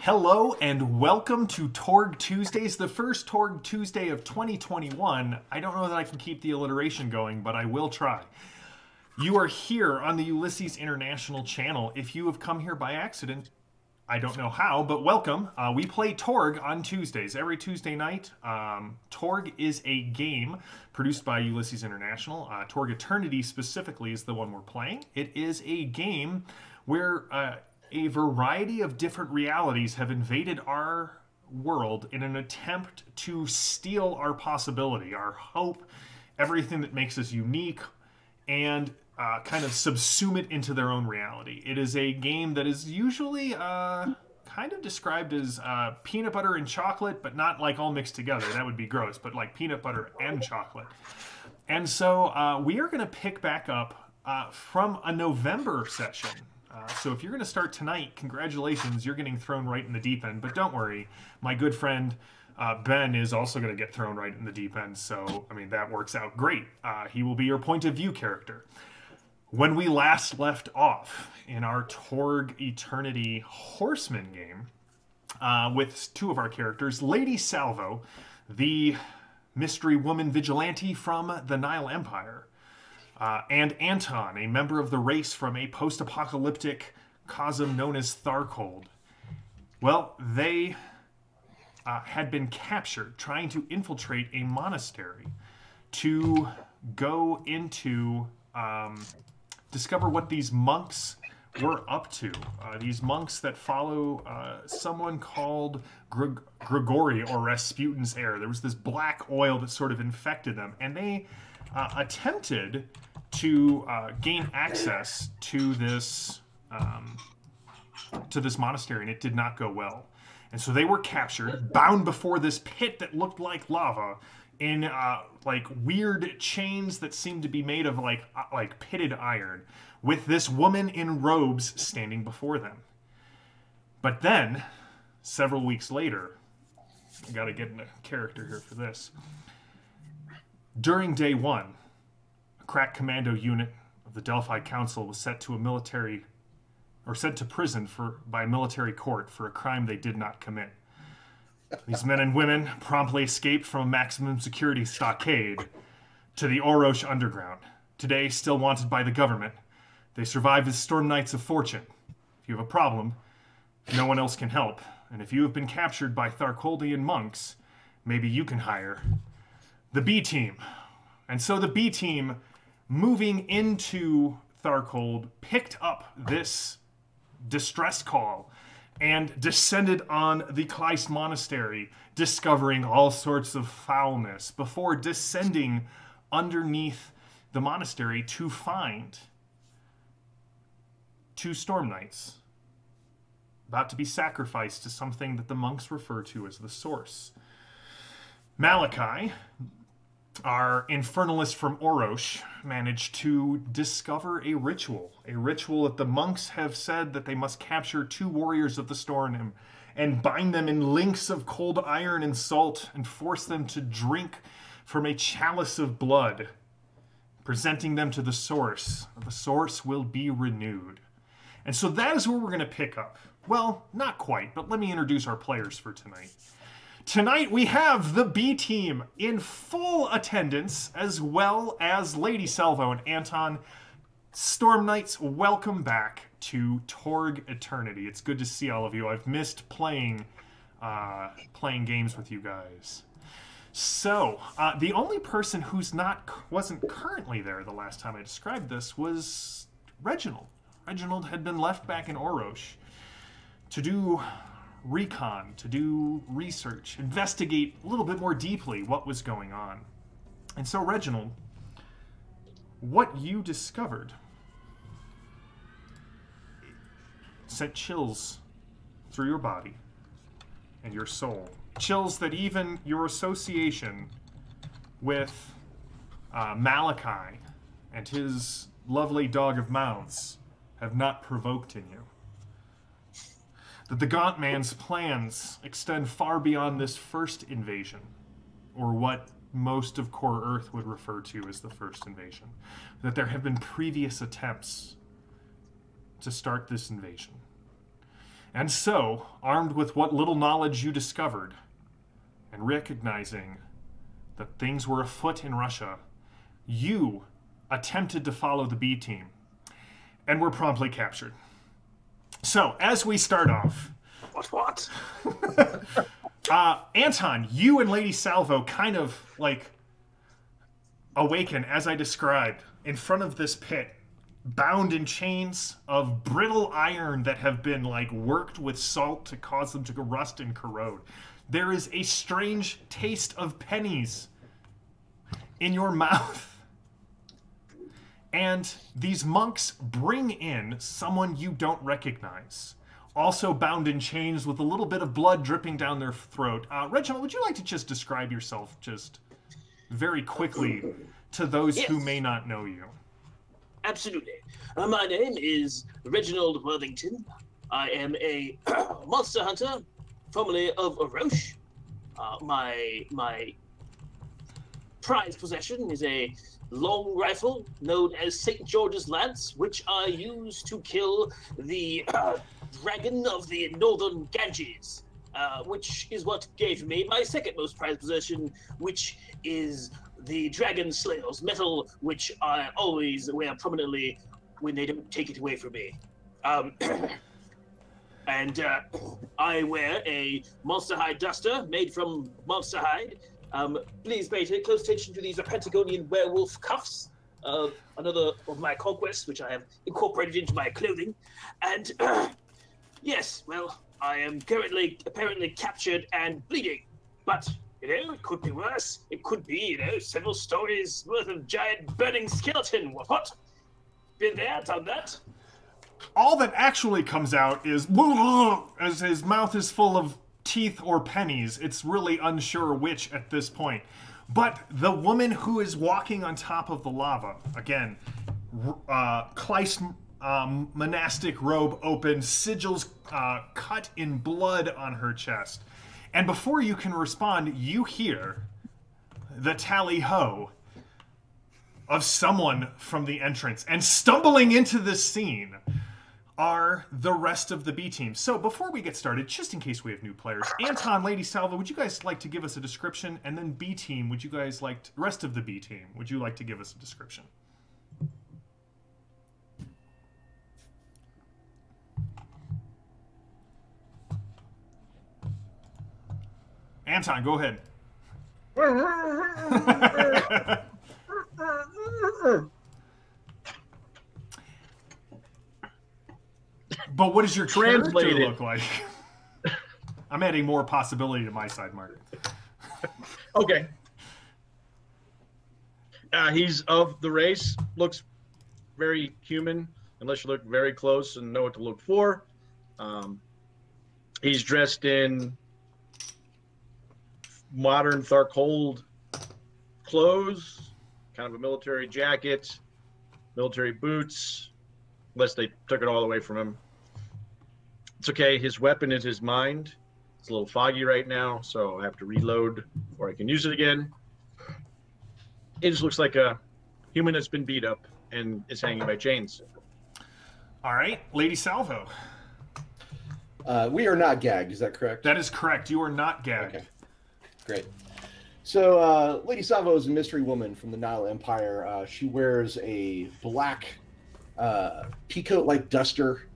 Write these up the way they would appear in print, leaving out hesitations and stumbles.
Hello and welcome to Torg Tuesdays, the first Torg Tuesday of 2021. I don't know that I can keep the alliteration going, but I will try. You are here on the Ulysses International channel. If you have come here by accident, I don't know how, but welcome. We play Torg on Tuesdays, every Tuesday night. Torg is a game produced by Ulysses International. Torg Eternity specifically is the one we're playing. It is a game where a variety of different realities have invaded our world in an attempt to steal our possibility, our hope, everything that makes us unique, and kind of subsume it into their own reality. It is a game that is usually kind of described as peanut butter and chocolate, but not like all mixed together. That would be gross, but like peanut butter and chocolate. And so we are going to pick back up from a November session. So if you're going to start tonight, congratulations, you're getting thrown right in the deep end. But don't worry, my good friend Ben is also going to get thrown right in the deep end. So, I mean, that works out great. He will be your point of view character. When we last left off in our Torg Eternity Horsemen game with two of our characters, Lady Salvo, the mystery woman vigilante from the Nile Empire, and Anton, a member of the race from a post-apocalyptic cosm known as Tharkold. Well, they had been captured trying to infiltrate a monastery to go into, discover what these monks were up to. These monks that follow someone called Grigori or Rasputin's heir. There was this black oil that sort of infected them, and they attempted to gain access to this monastery, and it did not go well. And so they were captured, bound before this pit that looked like lava, in like weird chains that seemed to be made of like pitted iron, with this woman in robes standing before them. But then, several weeks later, I gotta get in a character here for this. During day one, a crack commando unit of the Delphi Council was sent to prison by a military court for a crime they did not commit. These men and women promptly escaped from a maximum security stockade to the Orosh underground. Today, still wanted by the government, they survived as Storm Knights of Fortune. If you have a problem, no one else can help. And if you have been captured by Tharkoldian monks, maybe you can hire the B team. And so the B team, moving into Tharkold, picked up this distress call and descended on the Chalice monastery, discovering all sorts of foulness before descending underneath the monastery to find two Storm Knights about to be sacrificed to something that the monks refer to as the Source. Malachi, our infernalist from Orosh, managed to discover a ritual that the monks have said that they must capture two warriors of the Storm and bind them in links of cold iron and salt and force them to drink from a chalice of blood, presenting them to the Source. The Source will be renewed. And so that is where we're going to pick up. Well, not quite, but let me introduce our players for tonight. Tonight we have the B team in full attendance, as well as Lady Salvo and Anton. Storm Knights, welcome back to Torg Eternity. It's good to see all of you. I've missed playing games with you guys. So, the only person wasn't currently there the last time I described this was Reginald. Reginald had been left back in Orosh to do recon, to do research, investigate a little bit more deeply what was going on. And so, Reginald, what you discovered sent chills through your body and your soul. Chills that even your association with Malachi and his lovely dog of mouths have not provoked in you. That the Gaunt Man's plans extend far beyond this first invasion, or what most of Core Earth would refer to as the first invasion. That there have been previous attempts to start this invasion. And so, armed with what little knowledge you discovered, and recognizing that things were afoot in Russia, you attempted to follow the B team and were promptly captured. So, as we start off... What? Anton, you and Lady Salvo kind of, like, awaken, as I described, in front of this pit, bound in chains of brittle iron that have been, like, worked with salt to cause them to rust and corrode. There is a strange taste of pennies in your mouth. And these monks bring in someone you don't recognize, also bound in chains with a little bit of blood dripping down their throat. Reginald, would you like to just describe yourself just very quickly to those who may not know you? Absolutely. My name is Reginald Worthington. I am a monster hunter, formerly of Roche. My prized possession is a long rifle known as St. George's Lance, which I use to kill the dragon of the northern Ganges, which is what gave me my second most prized possession, which is the Dragon Slayer's metal, which I always wear prominently when they don't take it away from me. And I wear a monster hide duster made from monster hide. Please pay close attention to these Pentagonian werewolf cuffs, another of my conquests, which I have incorporated into my clothing. And yes, well, I am currently apparently captured and bleeding, but it could be worse. It could be, several stories worth of giant burning skeleton. What? Been there, done that. All that actually comes out is as his mouth is full of teeth or pennies. It's really unsure which at this point. But the woman who is walking on top of the lava, again, Kleist monastic robe open, sigils cut in blood on her chest. And before you can respond, you hear the tally-ho of someone from the entrance. And stumbling into this scene are the rest of the B team. So before we get started, just in case we have new players, Anton, Lady Salvo, would you guys like to give us a description? And then B team, would you guys like to, rest of the B team, would you like to give us a description? Anton, go ahead. But what does your character look like? I'm adding more possibility to my side, Mark. Okay. He's of the race. Looks very human, unless you look very close and know what to look for. He's dressed in modern Tharkold clothes, kind of a military jacket, military boots, unless they took it all away from him. It's okay. His weapon is his mind. It's a little foggy right now, so I have to reload before I can use it again. It just looks like a human that's been beat up and is hanging by chains. All right, Lady Salvo. We are not gagged, is that correct? That is correct. You are not gagged. Okay, great. So Lady Salvo is a mystery woman from the Nile Empire. She wears a black peacoat-like duster,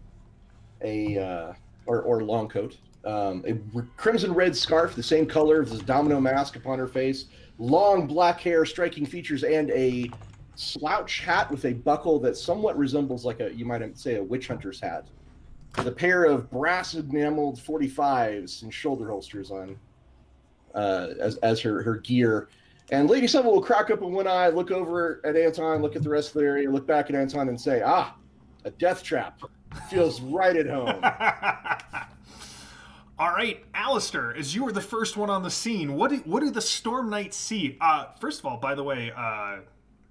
or long coat, a crimson red scarf, the same color as the domino mask upon her face, long black hair, striking features, and a slouch hat with a buckle that somewhat resembles, like you might say, a witch hunter's hat, with a pair of brass enameled 45s and shoulder holsters on as her gear. And Lady Salvo will crack open one eye, look over at Anton, look at the rest of the area, look back at Anton, and say, "Ah, a death trap. Feels right at home." All right, Alistair, as you were the first one on the scene, what do the Storm Knights see? First of all, by the way,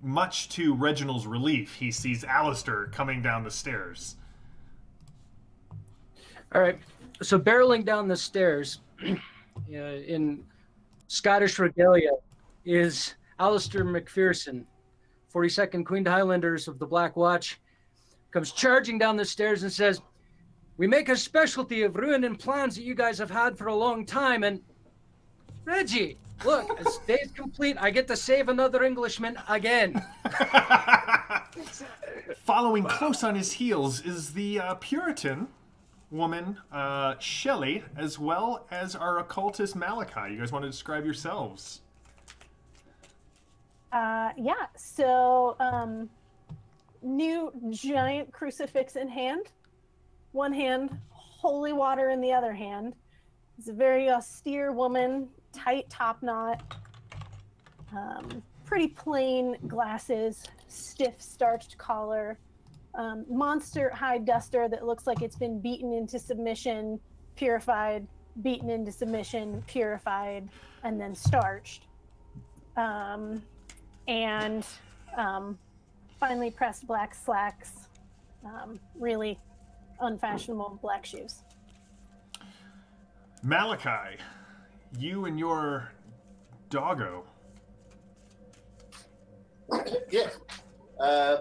much to Reginald's relief, he sees Alistair coming down the stairs. All right, so barreling down the stairs in Scottish regalia is Alistair McPherson, 42nd Queen Highlanders of the Black Watch, comes charging down the stairs and says, We make a specialty of ruining plans that you guys have had for a long time. And Reggie, look, as day's complete, I get to save another Englishman again. Following close on his heels is the Puritan woman, Shelley, as well as our occultist Malachi. You guys want to describe yourselves? Yeah, so new giant crucifix in hand. One hand, holy water in the other hand. It's a very austere woman, tight top knot, pretty plain glasses, stiff starched collar, monster high duster that looks like it's been beaten into submission, purified, beaten into submission, purified, and then starched. And finely pressed black slacks, really unfashionable black shoes. Malachi, you and your doggo. Yes.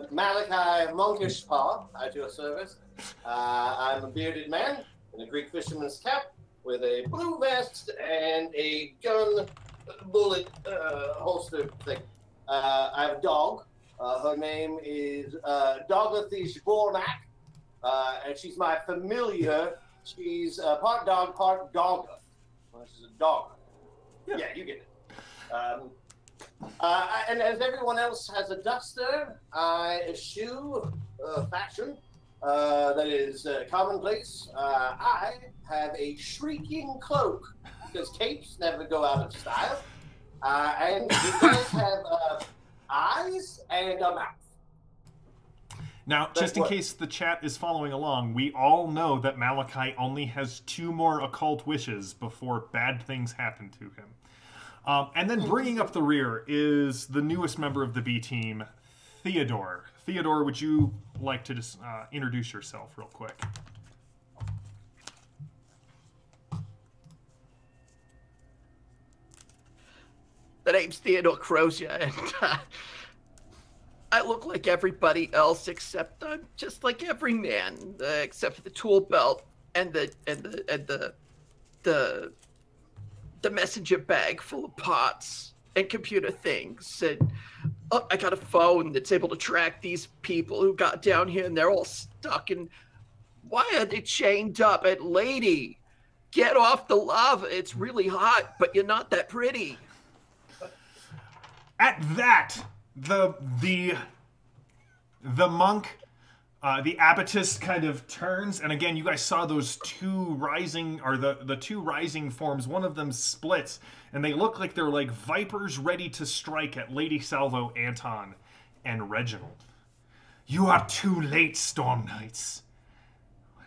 Malachi Monkish Paw, at your service. I'm a bearded man in a Greek fisherman's cap with a blue vest and a gun bullet holster thing. I have a dog. Her name is Dorothy Zbornak, and she's my familiar. She's part dog, part dogger. Well, she's a dogger. Yeah, you get it. And as everyone else has a duster, I eschew fashion that is commonplace. I have a shrieking cloak because capes never go out of style. And you guys have eyes and a mouth. Now, just in case the chat is following along, we all know that Malachi only has 2 more occult wishes before bad things happen to him. And then bringing up the rear is the newest member of the B team, Theodore. Theodore, would you like to just introduce yourself real quick? The name's Theodore Crozier, and I look like everybody else, except I'm just like every man, except for the tool belt and the messenger bag full of parts and computer things. And I got a phone that's able to track these people who got down here, and they're all stuck. And why are they chained up? And lady, get off the lava. It's really hot, but you're not that pretty. At that, the monk, the abbotess kind of turns, and again, you guys saw those 2 rising, or the 2 rising forms. One of them splits, and they look like they're like vipers ready to strike at Lady Salvo, Anton, and Reginald. You are too late, Storm Knights.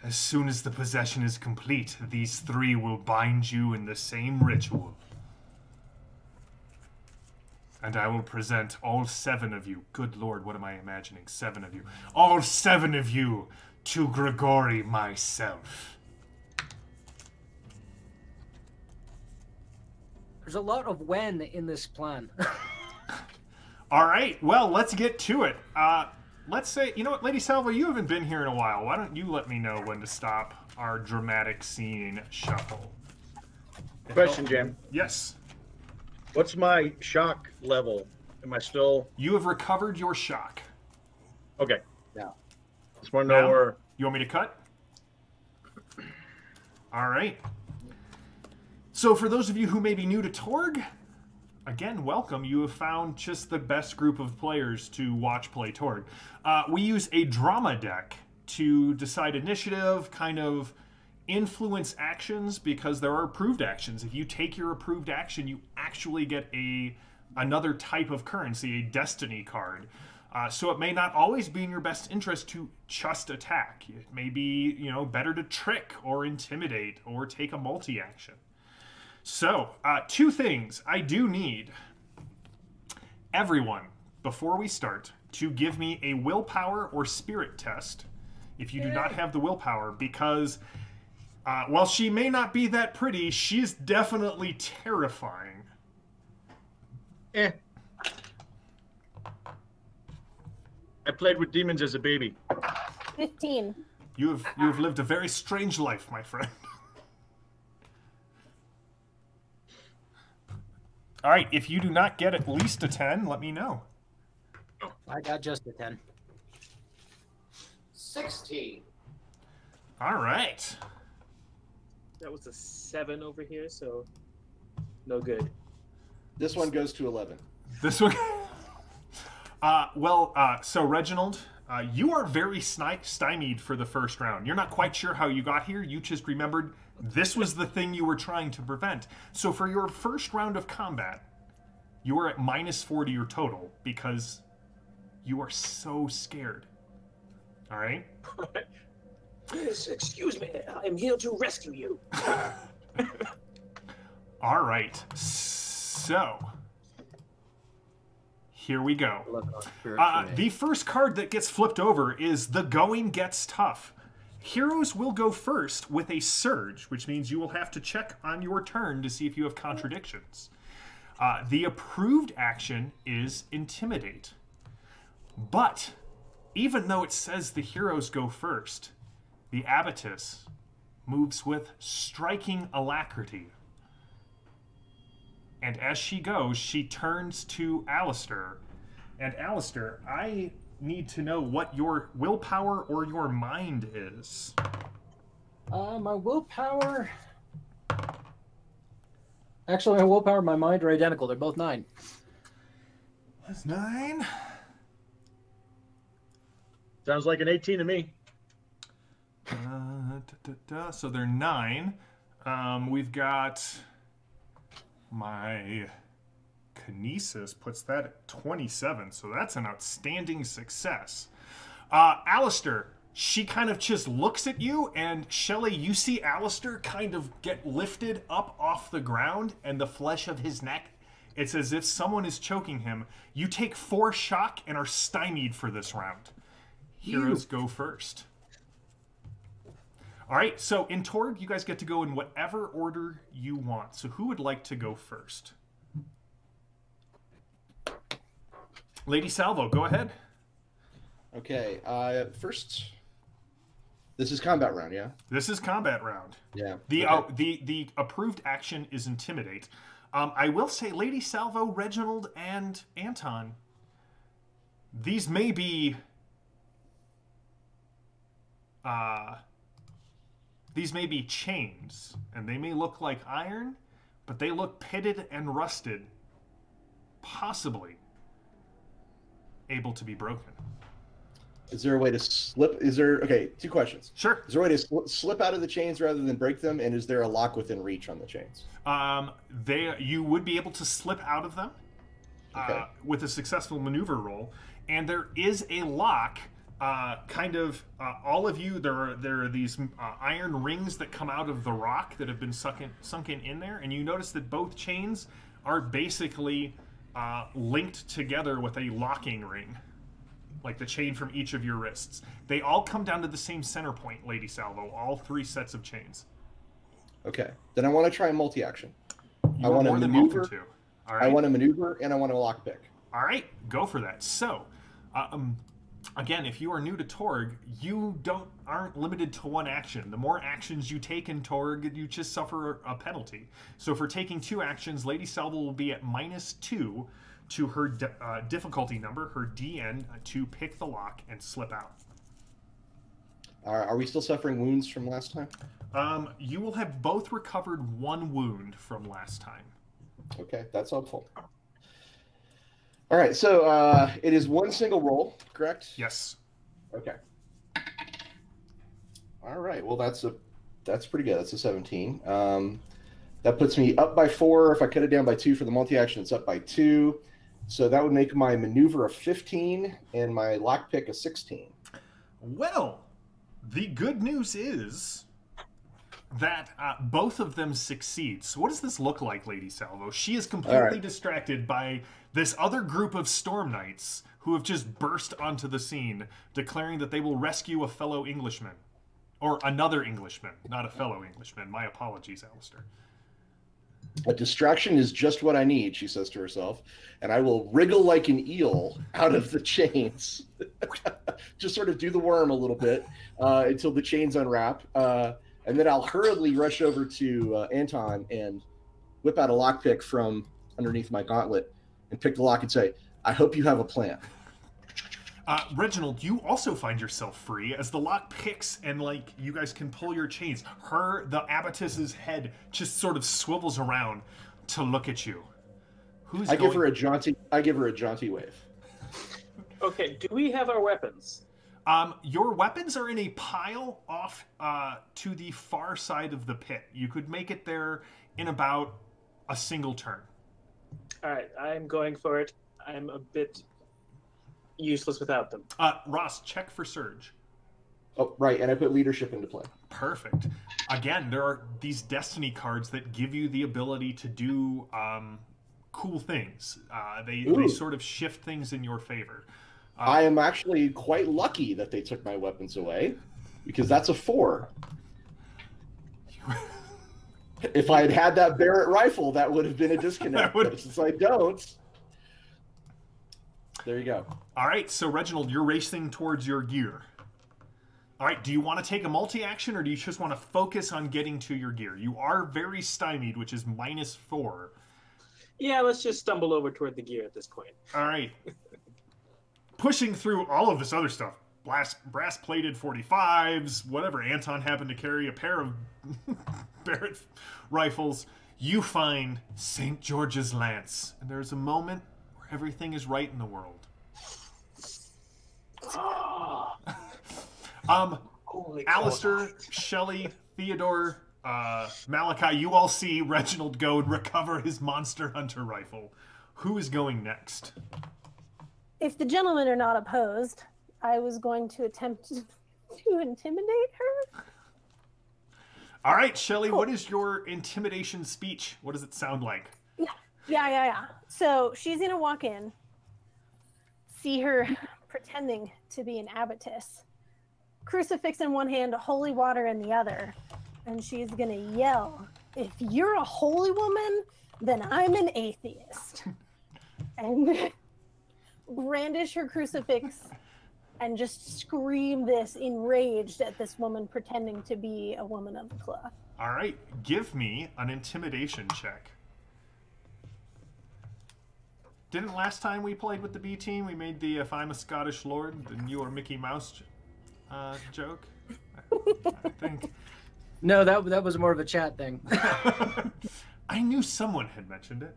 As soon as the possession is complete, these 3 will bind you in the same ritual. And I will present all 7 of you. Good Lord, what am I imagining? 7 of you. All 7 of you to Grigori myself. There's a lot of when in this plan. All right, well, let's get to it. Let's say, you know what, Lady Salvo, you haven't been here in a while. Why don't you let me know when to stop our dramatic scene shuffle? Question, Jim. Yes. What's my shock level? Am I still... You have recovered your shock. Okay. Yeah. Just want to know where... You want me to cut? All right. So for those of you who may be new to Torg, again, welcome. You have found just the best group of players to watch play Torg. We use a drama deck to decide initiative, kind of influence actions, because there are approved actions. If you take your approved action, you actually get another type of currency, a destiny card. So it may not always be in your best interest to just attack. It may be, you know, better to trick or intimidate or take a multi-action. So, 2 things. I do need everyone, before we start, to give me a willpower or spirit test if you do not have the willpower, because while she may not be that pretty, she's definitely terrifying. I played with demons as a baby. 15. You have lived a very strange life, my friend. All right, if you do not get at least a 10, let me know. I got just a 10. 16. All right. That was a 7 over here, so no good. This one goes to 11. This one. So Reginald, you are very stymied for the first round. You're not quite sure how you got here. You just remembered this was the thing you were trying to prevent. So for your first round of combat, you are at -40 your total because you are so scared. All right? Yes, excuse me. I'm here to rescue you. All right. So here we go. The first card that gets flipped over is The Going Gets Tough. Heroes will go first with a surge, which means you will have to check on your turn to see if you have contradictions. The approved action is Intimidate. But even though it says the heroes go first, the Abattis moves with striking alacrity. And as she goes, she turns to Alistair. And Alistair, I need to know what your willpower or your mind is. My willpower... Actually, my willpower and my mind are identical. They're both 9. That's 9. Sounds like an 18 to me. So they're 9. We've got my Kinesis puts that at 27, so that's an outstanding success. Alistair, she kind of just looks at you, and Shelley, you see Alistair kind of get lifted up off the ground, and the flesh of his neck, it's as if someone is choking him. You take 4 shock and are stymied for this round. Heroes go first. All right, so in Torg, you guys get to go in whatever order you want. So who would like to go first? Lady Salvo, go ahead. Okay, first, this is combat round, yeah? This is combat round. Yeah. The approved action is Intimidate. I will say, Lady Salvo, Reginald, and Anton, these may be... these may be chains, and they may look like iron, but they look pitted and rusted, possibly able to be broken. Is there a way to slip? Okay, 2 questions. Sure. Is there a way to slip out of the chains rather than break them? And is there a lock within reach on the chains? You would be able to slip out of them with a successful maneuver roll, and there is a lock. All of you, there are these iron rings that come out of the rock that have been sunken in there, and you notice that both chains are basically linked together with a locking ring, like the chain from each of your wrists. They all come down to the same center point, Lady Salvo, all 3 sets of chains. Okay, then I want to try a multi-action. I want to maneuver. All right. I want to maneuver, and I want to lockpick. All right, go for that. So, again, if you are new to Torg, you aren't limited to 1 action. The more actions you take in Torg, you just suffer a penalty. So for taking 2 actions, Lady Salvo will be at -2 to her difficulty number, her DN, to pick the lock and slip out. Are we still suffering wounds from last time? You will have both recovered 1 wound from last time. Okay, that's helpful. All right, so it is 1 single roll, correct? Yes. Okay. All right. Well, that's pretty good. That's a 17. That puts me up by 4. If I cut it down by 2 for the multi-action, it's up by 2. So that would make my maneuver a 15 and my lockpick a 16. Well, the good news is that both of them succeed. So what does this look like, Lady Salvo? She is completely distracted by this other group of Storm Knights who have just burst onto the scene, declaring that they will rescue a fellow Englishman. Or another Englishman, not a fellow Englishman. My apologies, Alistair. A distraction is just what I need, she says to herself, and I will wriggle like an eel out of the chains. Just sort of do the worm a little bit until the chains unwrap. And then I'll hurriedly rush over to Anton and whip out a lockpick from underneath my gauntlet and pick the lock and say, I hope you have a plan. Reginald, you also find yourself free as the lock picks and like you guys can pull your chains. The abbotess's head just sort of swivels around to look at you. I give her a jaunty wave. Okay, do we have our weapons? Your weapons are in a pile off to the far side of the pit. You could make it there in about a single turn. All right, I'm going for it. I'm a bit useless without them. Ross, check for Surge. Oh, right, and I put leadership into play. Perfect. Again, there are these destiny cards that give you the ability to do cool things. They sort of shift things in your favor. I am actually quite lucky that they took my weapons away, because that's a 4. If I had had that Barrett rifle, that would have been a disconnect. But since I don't, there you go. All right, so Reginald, you're racing towards your gear. All right, do you want to take a multi-action, or do you just want to focus on getting to your gear? You are very stymied, which is -4. Yeah, let's just stumble over toward the gear at this point. All right. Pushing through all of this other stuff. Brass-plated 45s, whatever. Anton happened to carry a pair of Barrett rifles. You find St. George's Lance. And there's a moment where everything is right in the world. Alistair, Shelley, Theodore, Malachi, you all see Reginald go and recover his Monster Hunter rifle. Who is going next? If the gentlemen are not opposed, I was going to attempt to intimidate her. All right, Shelley, what is your intimidation speech? What does it sound like? Yeah. So she's going to walk in, see her pretending to be an abbotess, crucifix in one hand, holy water in the other, and she's going to yell, if you're a holy woman, then I'm an atheist. And brandish her crucifix and just scream this, enraged at this woman pretending to be a woman of the cloth. All right, give me an intimidation check. Didn't last time we played with the B team, we made the if I'm a Scottish Lord, then you are Mickey Mouse joke? I think. No, that was more of a chat thing. I knew someone had mentioned it.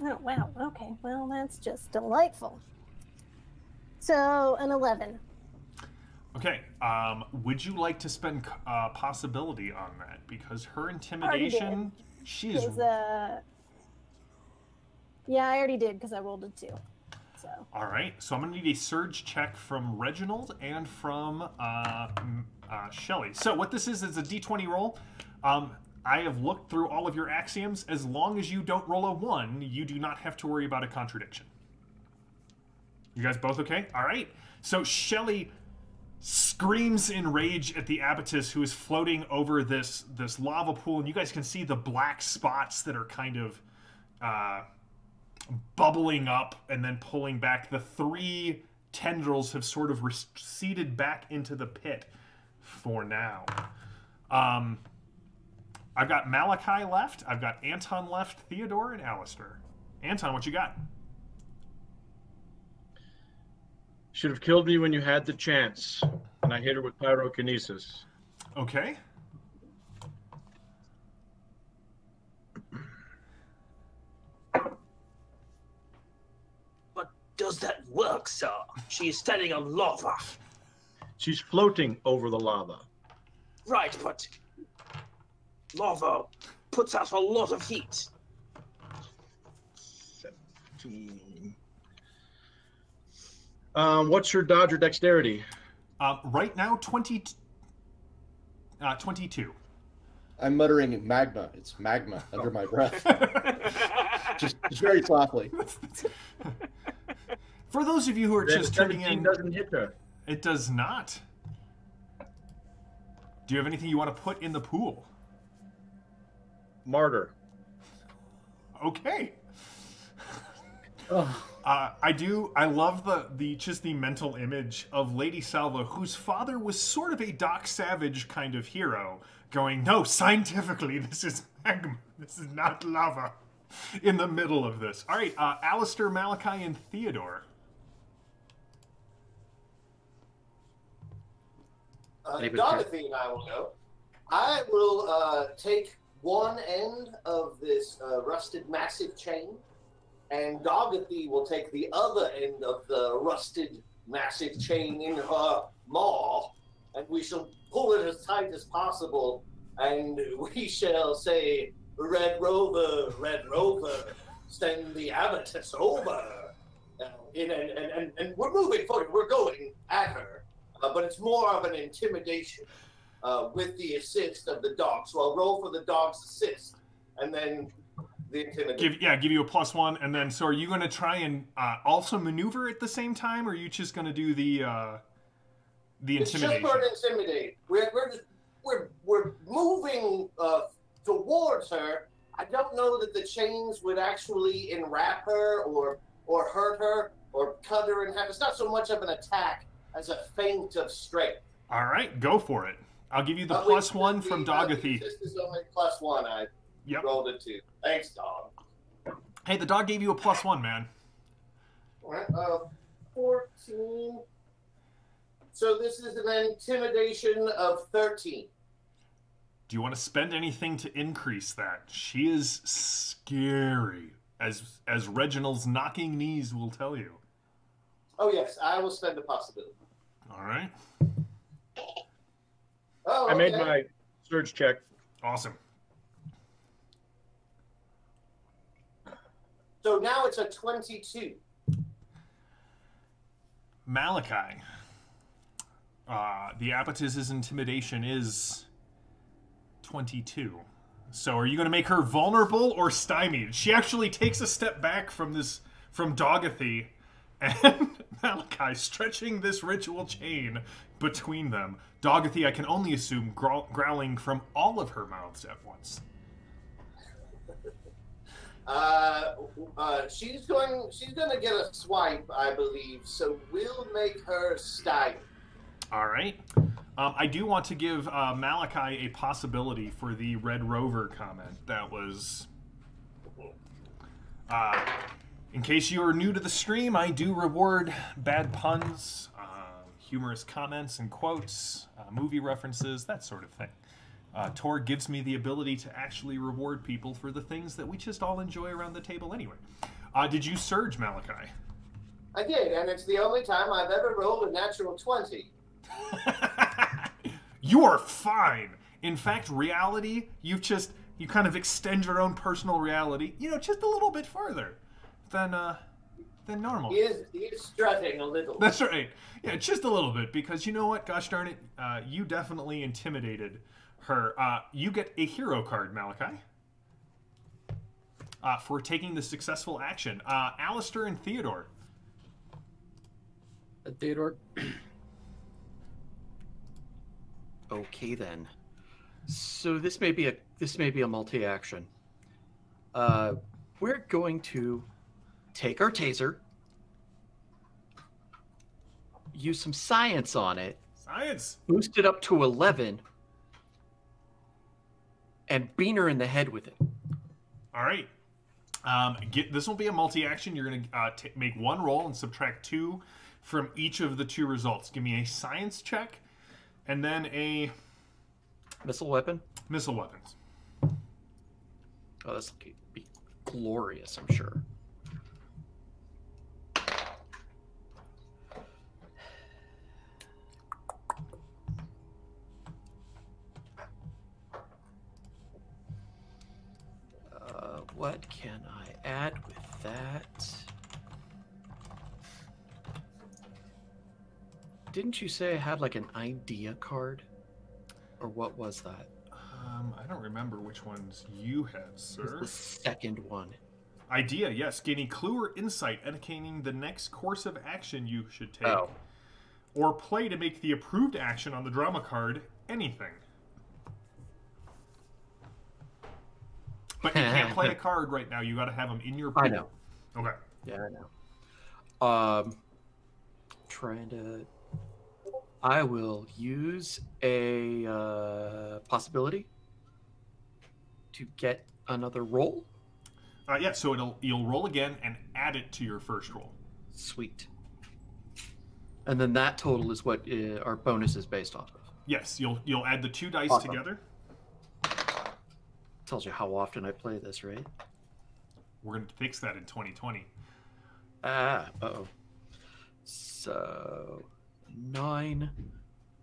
Oh, wow. Okay. Well, that's just delightful. So, an 11. Okay. Would you like to spend possibility on that? Because her intimidation, she's... Yeah, I already did because I rolled a 2. So. All right. So I'm going to need a surge check from Reginald and from Shelley. So what this is a D20 roll. I have looked through all of your axioms. As long as you don't roll a 1, you do not have to worry about a contradiction. You guys both okay? All right. So Shelley screams in rage at the abbotess who is floating over this lava pool, and you guys can see the black spots that are kind of bubbling up and then pulling back. The 3 tendrils have sort of receded back into the pit for now. I've got Malachi left, I've got Anton left, Theodore, and Alistair. Anton, what you got? Should have killed me when you had the chance. And I hit her with pyrokinesis. Okay. But does that work, sir? She is standing on lava. She's floating over the lava. Right, but lava puts out a lot of heat. 17. What's your dodge or dexterity? Right now, 22. I'm muttering magma. It's magma under my breath. just very softly. For those of you who are just tuning in, doesn't hit her. It does not. Do you have anything you want to put in the pool? Martyr. Okay. Oh, I love the just the mental image of Lady Salva, whose father was sort of a Doc Savage kind of hero, going, no, scientifically, this is magma. This is not lava. In the middle of this. All right, Alistair, Malachi, and Theodore. Dorothy and I will go. I will take one end of this rusted massive chain, and Dorothy will take the other end of the rusted massive chain in her maw, and we shall pull it as tight as possible, and we shall say, Red Rover, send the abattis over. And we're moving forward, we're going at her, but it's more of an intimidation with the assist of the dog. So I'll roll for the dog's assist, and then the intimidation. Give you a +1, and then, so are you going to try and also maneuver at the same time, or are you just going to do the intimidation? It's just for an intimidate. We're moving towards her. I don't know that the chains would actually enwrap her or hurt her or cut her in half. It's not so much of an attack as a feint of strength. All right, go for it. I'll give you the +1 from Dogathy. This is only +1. I rolled it too. Thanks, dog. Hey, the dog gave you a +1, man. All right, 14. So this is an intimidation of 13. Do you want to spend anything to increase that? She is scary, as Reginald's knocking knees will tell you. Oh yes, I will spend a possibility. All right. Oh, okay. I made my surge check. Awesome. So now it's a 22. Malachi. The Abatis's intimidation is 22. So are you going to make her vulnerable or stymied? She actually takes a step back from Dogathy and Malachi, stretching this ritual chain between them. Dogathy, I can only assume, growling from all of her mouths at once. She's going to get a swipe, I believe. So we'll make her stymied. All right. I do want to give Malachi a possibility for the Red Rover comment. That was... in case you are new to the stream, I do reward bad puns, humorous comments and quotes, movie references, that sort of thing. Torg gives me the ability to actually reward people for the things that we just all enjoy around the table anyway. Did you surge, Malachi? I did, and it's the only time I've ever rolled a natural 20. You are fine. In fact, reality, you kind of extend your own personal reality, just a little bit further than normal. He is strutting a little. That's right. Yeah, just a little bit, because you know what? Gosh darn it, you definitely intimidated her. You get a hero card, Malachi, for taking the successful action. Alistair and Theodore. Theodore. Okay then. So this may be a multi-action. We're going to take our taser, use some science on it, boost it up to 11, and bean her in the head with it. All right. This will be a multi-action. You're going to make one roll and subtract 2 from each of the 2 results. Give me a science check, and then a missile weapon. Missile weapons. Oh, this will be glorious, I'm sure. What can I add with that? Didn't you say I had like an idea card? Or what was that? I don't remember which ones you had, sir. The second one. Idea, yes. Gain a clue or insight indicating the next course of action you should take. Oh. Or play to make the approved action on the drama card anything. But you can't play a card right now. You got to have them in your pool. I know. Okay. Yeah, I know. Trying to... I will use a possibility to get another roll. Yeah, so you'll roll again and add it to your first roll. Sweet. And then that total is what our bonus is based off of. Yes, you'll add the 2 dice Awesome. together. Tells you how often I play this, right? We're going to fix that in 2020. Uh-oh. So 9,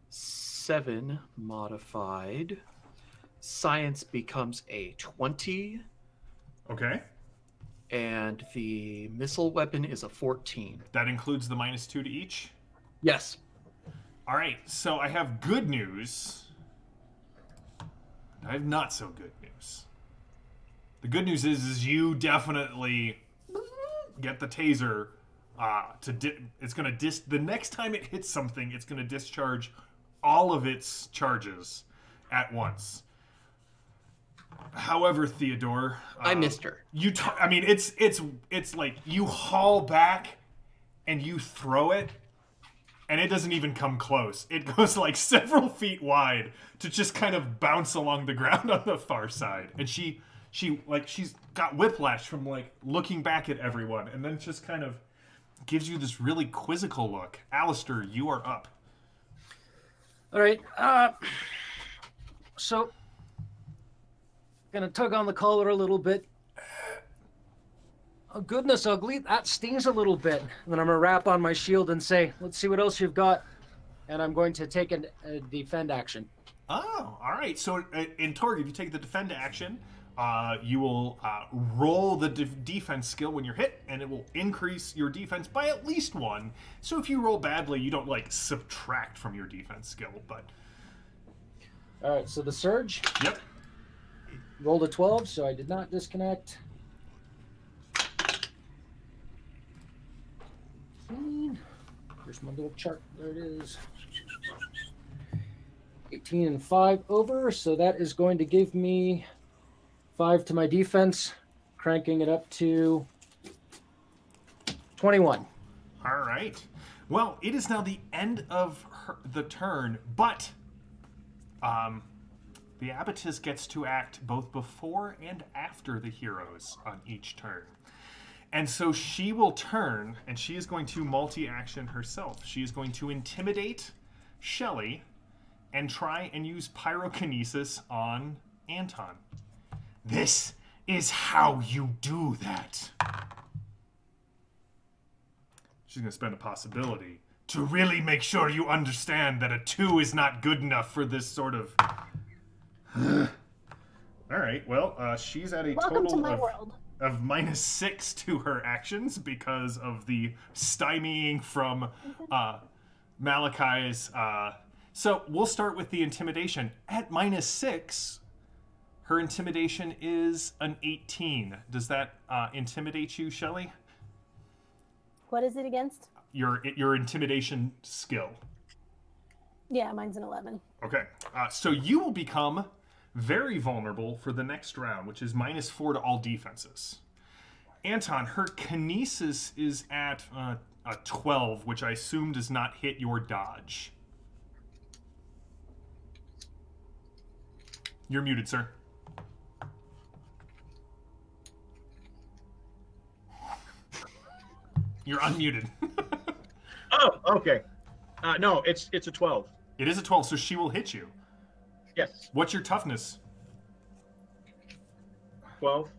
7 modified. Science becomes a 20. Okay. And the missile weapon is a 14. That includes the -2 to each? Yes. All right, so I have good news. I have not so good news. The good news is you definitely get the taser. It's gonna the next time it hits something, it's gonna discharge all of its charges at once. However, Theodore, I missed her. I mean, it's like you haul back and you throw it, and it doesn't even come close. It goes like several feet wide to just kind of bounce along the ground on the far side. And she's got whiplash from like looking back at everyone, and then just kind of gives you this really quizzical look. Alistair, you are up. All right. So, gonna tug on the collar a little bit. Oh, goodness, ugly. That stings a little bit. And then I'm gonna rap on my shield and say, "Let's see what else you've got." And I'm going to take a defend action. Oh, all right. So in Torg, if you take the defend action, you will roll the defense skill when you're hit, and it will increase your defense by at least 1. So if you roll badly, you don't like subtract from your defense skill. But all right. So the surge. Yep. Rolled a 12, so I did not disconnect. 18. Here's my little chart. There it is. 18 and 5 over, so that is going to give me 5 to my defense, cranking it up to 21. All right. Well, it is now the end of the turn, but the abbotess gets to act both before and after the heroes on each turn. And so she will turn, and she is going to multi-action herself. She is going to intimidate Shelley and try and use pyrokinesis on Anton. This is how you do that. She's going to spend a possibility to really make sure you understand that a 2 is not good enough for this sort of... All right, well, she's at a Welcome to total my world. of -6 to her actions because of the stymieing from Malachi's. So we'll start with the intimidation. At -6, her intimidation is an 18. Does that intimidate you, Shelley? What is it against? Your intimidation skill. Yeah, mine's an 11. Okay, so you will become very vulnerable for the next round, which is -4 to all defenses. Anton, her kinesis is at a 12, which I assume does not hit your dodge. You're muted, sir. You're unmuted. Oh, okay. No, it's a 12. It is a 12, so she will hit you. Yes. What's your toughness? 12.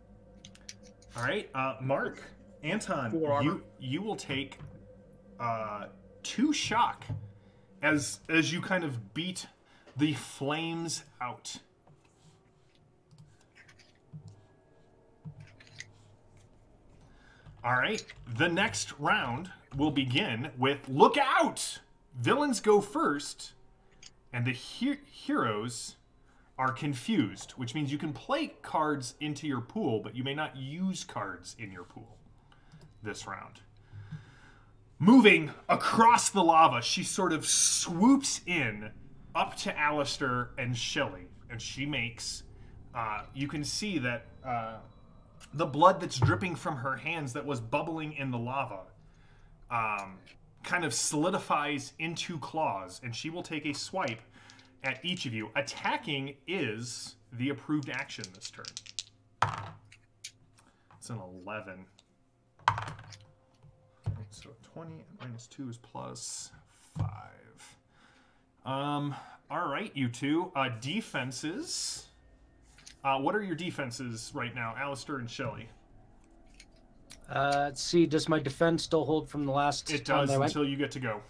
All right, Mark, Anton, 4 armor. you will take 2 shock as you kind of beat the flames out. All right, the next round will begin with look out! Villains go first, and the heroes are confused, which means you can play cards into your pool, but you may not use cards in your pool this round. Moving across the lava, she sort of swoops in up to Alistair and Shelley, and she makes you can see that the blood that's dripping from her hands that was bubbling in the lava kind of solidifies into claws, and she will take a swipe at each of you. Attacking is the approved action this turn. It's an 11. So 20 and minus 2 is plus 5. All right, you two. Defenses. What are your defenses right now, Alistair and Shelley? Let's see. Does my defense still hold from the last It time does I went? until you get to go.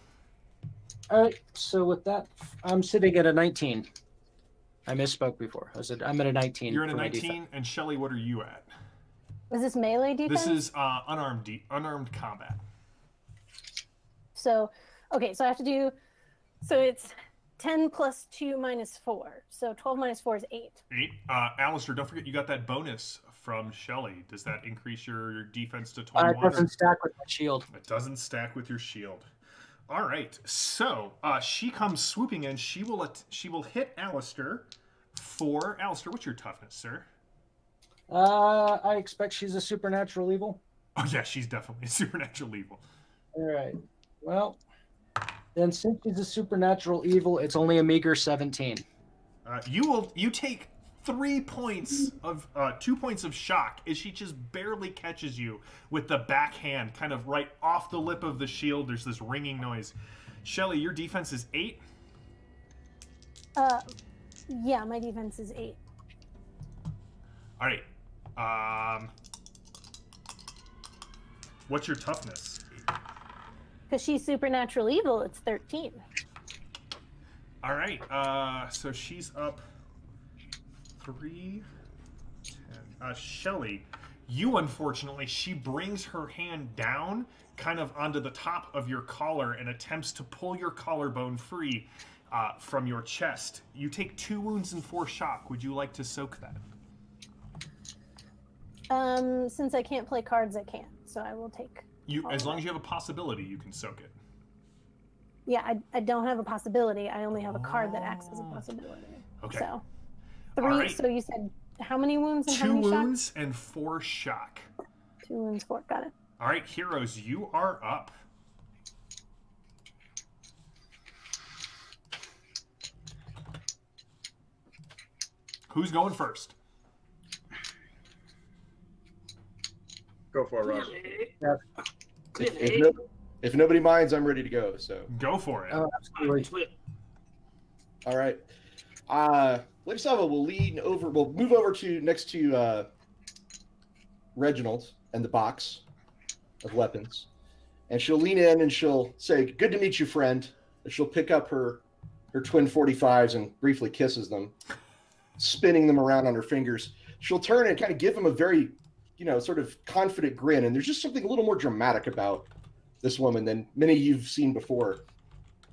All right. So with that, I'm sitting at a 19. I misspoke before. I'm at a 19. You're at a for my 19, defense. and Shelley, what are you at? Is this melee defense? This is unarmed combat. So, okay, so I have to do, so it's 10 plus 2 minus 4. So 12 minus 4 is 8. 8. Alistair, don't forget you got that bonus from Shelley. Does that increase your defense to 21? It doesn't stack with my shield. It doesn't stack with your shield. All right, so she comes swooping in. She will hit Alistair for Alistair. What's your toughness, sir? I expect she's a supernatural evil. Oh yeah, she's definitely a supernatural evil. All right. Well, then since she's a supernatural evil, it's only a meager 17. You take 3 points of 2 points of shock as she just barely catches you with the backhand, kind of right off the lip of the shield. There's this ringing noise. Shelley, your defense is 8. Yeah, my defense is 8. All right. What's your toughness? Because she's supernatural evil, it's 13. All right. So she's up 3, 10. Shelley, you unfortunately, she brings her hand down kind of onto the top of your collar and attempts to pull your collarbone free from your chest. You take 2 wounds and 4 shock. Would you like to soak that? Since I can't play cards, I can't. So I will take. As long as you have a possibility, you can soak it. Yeah, I don't have a possibility. I only have a card that acts as a possibility. Okay. So 3. right. So you said how many wounds and how 2 many wounds shock? and 4 shock. 2 wounds, 4. Got it. All right, heroes, you are up. Who's going first? Go for it, Ross. If nobody minds, I'm ready to go. So Go for it. Oh, absolutely. all right. Lady Salva will lean over. We'll move over to next to Reginald and the box of weapons, and she'll lean in and she'll say, "Good to meet you, friend." And she'll pick up her twin 45s and briefly kisses them, spinning them around on her fingers. She'll turn and kind of give him a very, sort of confident grin. And there's just something a little more dramatic about this woman than many you've seen before.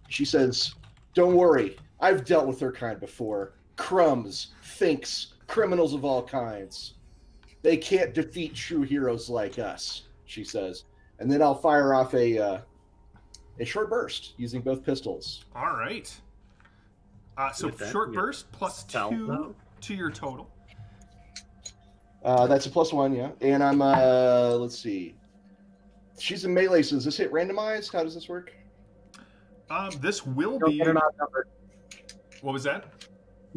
She says, "Don't worry, I've dealt with her kind before. Crumbs, finks, criminals of all kinds. They can't defeat true heroes like us," she says. And then I'll fire off a short burst using both pistols. All right. So With that, short yeah. burst plus Tell 2 them. to your total. That's a +1, yeah. And I'm, let's see. She's in melee, so does this hit randomized? How does this work? This will Don't be. get an odd number. What was that?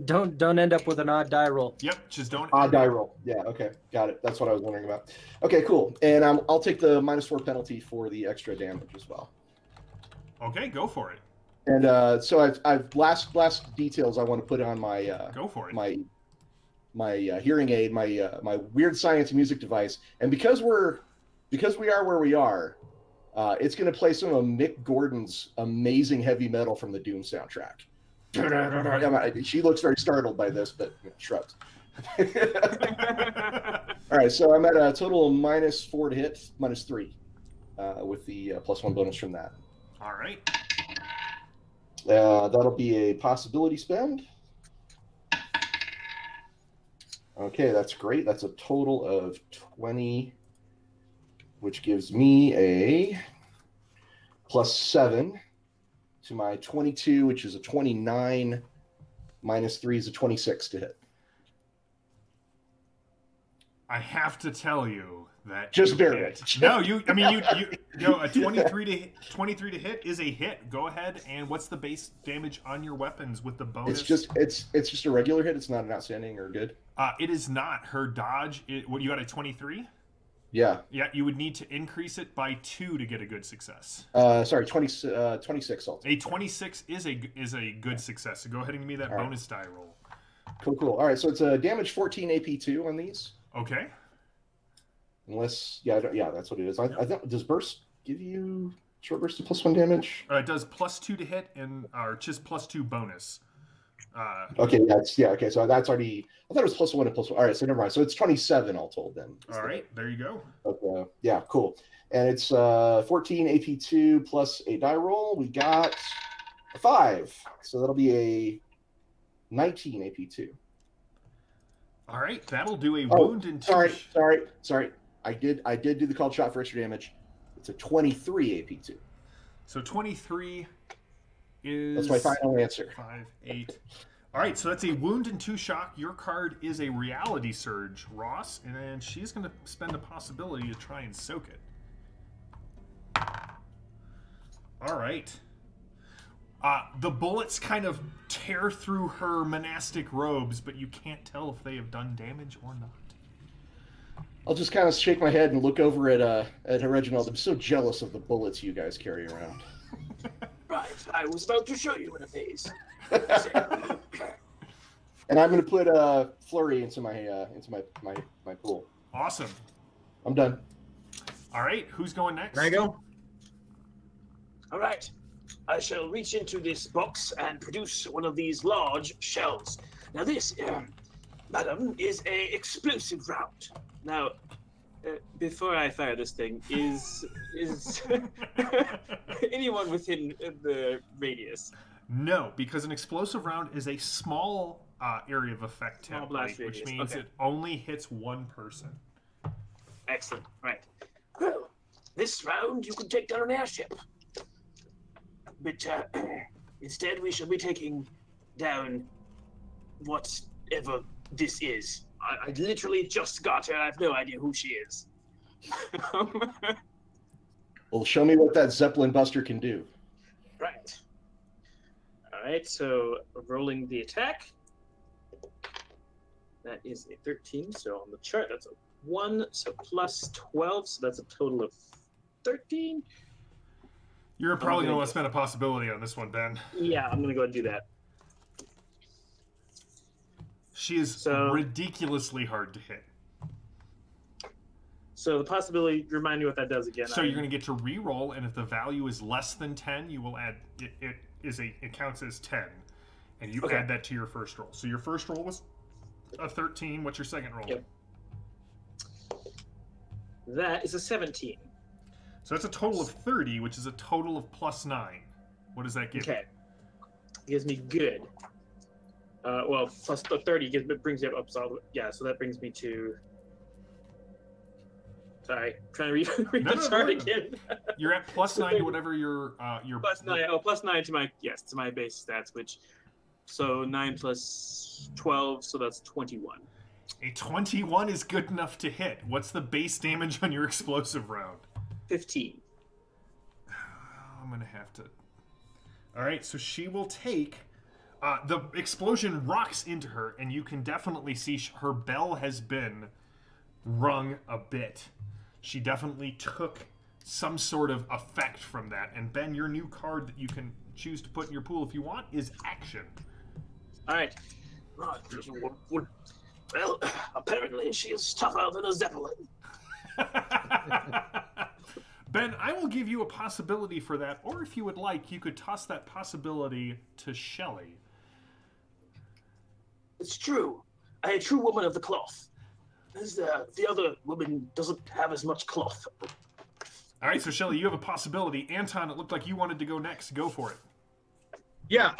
Don't end up with an odd die roll. Yep. Just don't. Odd die roll. Yeah, okay. Got it. That's what I was wondering about. Okay, cool. And I'll take the -4 penalty for the extra damage as well. Okay, go for it. And so I've last details I want to put on my Go for it. my hearing aid, my weird science music device, and because we are where we are, it's going to play some of Mick Gordon's amazing heavy metal from the Doom soundtrack. She looks very startled by this, but shrugs. All right, so I'm at a total of -4 to hit, -3, with the +1 bonus from that. All right. That'll be a possibility spend. Okay, that's great. That's a total of 20, which gives me a +7 to my 22, which is a 29, -3 is a 26 to hit. I have to tell you that Just you barely. hit. No, I mean, you know, a 23 to hit is a hit. Go ahead, and what's the base damage on your weapons with the bonus? It's just a regular hit. It's not an outstanding or good. It is not. Her dodge. What you got, a 23? Yeah. Yeah, you would need to increase it by 2 to get a good success. Sorry, 26 ultimate. A 26 is a good success. So go ahead and give me that bonus die roll. Cool. All right, so it's a damage 14 AP2 on these. Okay. Unless, that's what it is. I think, does burst give you short burst of +1 damage? It does +2 to hit or just +2 bonus. Okay, okay. So that's already. I thought it was +1 and +1. All right, so never mind. So it's 27 all told then. All right, there you go. Okay, yeah, cool. And it's 14 AP2 plus a die roll. We got a 5, so that'll be a 19 AP2. All right, that'll do a wound and two. Sorry. I did do the called shot for extra damage. It's a 23 AP2. So 23 is. That's my final answer. 5, 8. All right, so that's a wound and 2 shock. Your card is a reality surge, Ross, and then she's going to spend a possibility to try and soak it. All right. The bullets kind of tear through her monastic robes, but you can't tell if they have done damage or not. I'll just kind of shake my head and look over at Reginald. I'm so jealous of the bullets you guys carry around. Right, I was about to show you in a phase. And I'm going to put Flurry into my pool. Awesome. I'm done. All right, who's going next? Can I go? All right. I shall reach into this box and produce one of these large shells. Now this, madam, is a explosive round. Now, before I fire this thing, is anyone within the radius? No, because an explosive round is a small area of effect Small template, blast which radius, means okay. it only hits one person. Excellent. Right. Well, this round you can take down an airship. But instead we shall be taking down whatever this is. I literally just got her. I have no idea who she is. Well, show me what that Zeppelin Buster can do. Right. All right, so rolling the attack. That is a 13, so on the chart that's a 1, so plus 12, so that's a total of 13. You're probably going to want to spend a possibility on this one, Ben. Yeah, I'm going to go ahead and do that. She is ridiculously hard to hit. So the possibility, remind me what that does again. So you're going to get to re-roll, and if the value is less than 10, you will add it counts as 10, and you add that to your first roll. So your first roll was a 13. What's your second roll? Yep. That is a 17. So that's a total of 30, which is a total of +9. What does that give you? Okay. Gives me good. Well, plus the 30 brings you up. So so that brings me to. Sorry, trying to read the chart again. You're at +9 to whatever your plus 9. Oh, plus 9 to my base stats, which so 9 plus 12, so that's 21. A 21 is good enough to hit. What's the base damage on your explosive round? 15. I'm gonna have to. All right, so she will take. The explosion rocks into her, and you can definitely see her bell has been rung a bit. She definitely took some sort of effect from that. And Ben, your new card that you can choose to put in your pool if you want is action. All right. Well, apparently she is tougher than a Zeppelin. Ben, I will give you a possibility for that, or if you would like, you could toss that possibility to Shelley. It's true. A true woman of the cloth. The other woman doesn't have as much cloth. All right, so Shelley, you have a possibility. Anton, it looked like you wanted to go next. Go for it. Yeah,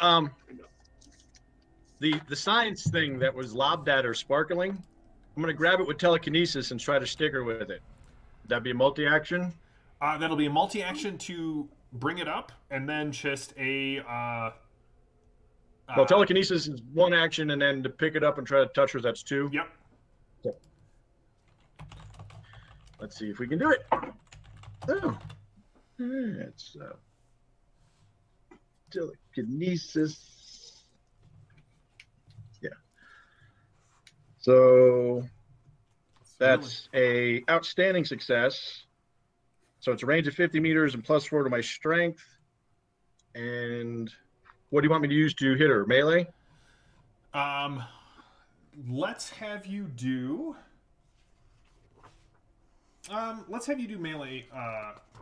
the science thing that was lobbed at her sparkling, I'm going to grab it with telekinesis and try to stick her with it. Would that be a multi-action? That'll be a multi-action to bring it up, and then just a... well, telekinesis is one action, and then to pick it up and try to touch her, that's 2. Yep. Okay. Let's see if we can do it. Oh, it's telekinesis. Yeah. So that's a outstanding success. So it's a range of 50 meters and +4 to my strength. And what do you want me to use to hit her? Melee? Let's have you do. Let's have you do melee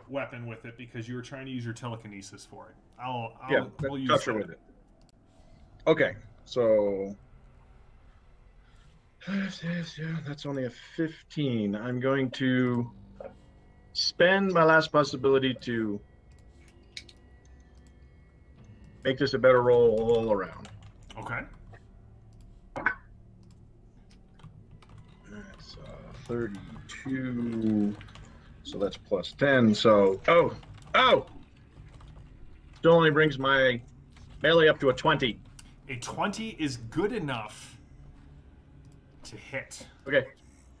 weapon with it because you were trying to use your telekinesis for it. We'll use touch her with it. Okay, so that's only a 15. I'm going to spend my last possibility to make this a better roll all around. Okay. That's 32. So that's +10. So, oh! Still only brings my melee up to a 20. A 20 is good enough to hit. Okay.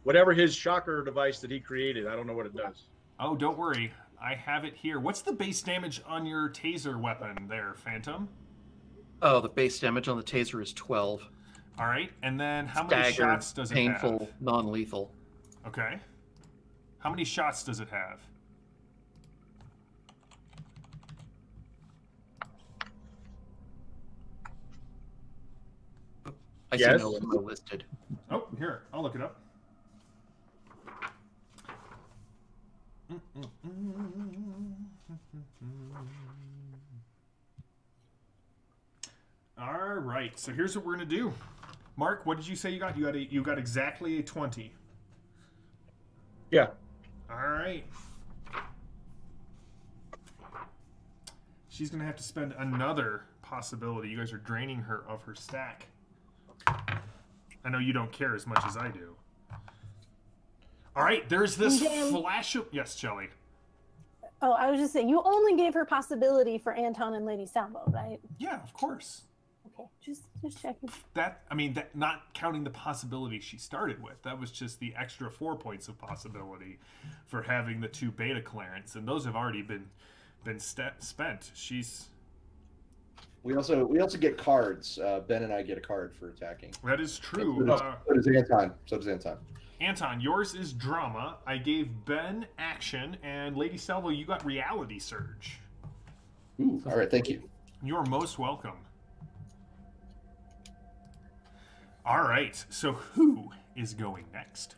Whatever his shocker device that he created, I don't know what it does. Oh, don't worry. I have it here. What's the base damage on your taser weapon there, Phantom? Oh, the base damage on the taser is 12. All right. And then how many shots does it have? Painful, non-lethal. Okay. How many shots does it have? I see no one listed. Oh, here. I'll look it up. All right. So here's what we're going to do. Mark, what did you say you got? You got exactly a 20. Yeah. All right. She's going to have to spend another possibility. You guys are draining her of her stack. I know you don't care as much as I do. All right, there's this flash of... Yes, Shelly. Oh, I was just saying, you only gave her possibility for Anton and Lady Salvo, right? Yeah, of course. Okay, just checking. That not counting the possibility she started with. That was just the extra 4 points of possibility for having the 2 beta clearance, and those have already been spent. She's... We also get cards. Ben and I get a card for attacking. That is true. So does Anton. So does Anton. Anton, yours is drama. I gave Ben action, and Lady Salvo, you got reality surge. Ooh, all right, thank you. You're most welcome. All right, so who is going next?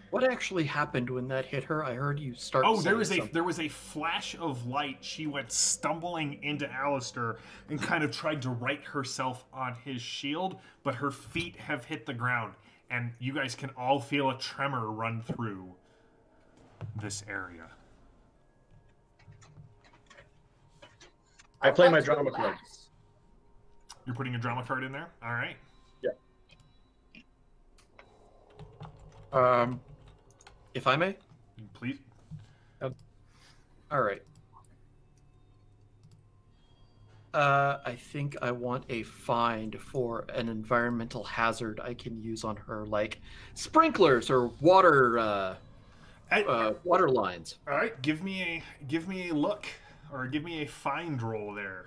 What actually happened when that hit her? I heard you start. Oh, there was a flash of light. She went stumbling into Alistair and kind of tried to right herself on his shield, but her feet have hit the ground, and you guys can all feel a tremor run through this area. I play my drama card. You're putting a drama card in there? All right. Yeah. If I may? Please. All right. I think I want a find for an environmental hazard I can use on her, like sprinklers or water water lines. All right, give me a look, or give me a find roll there.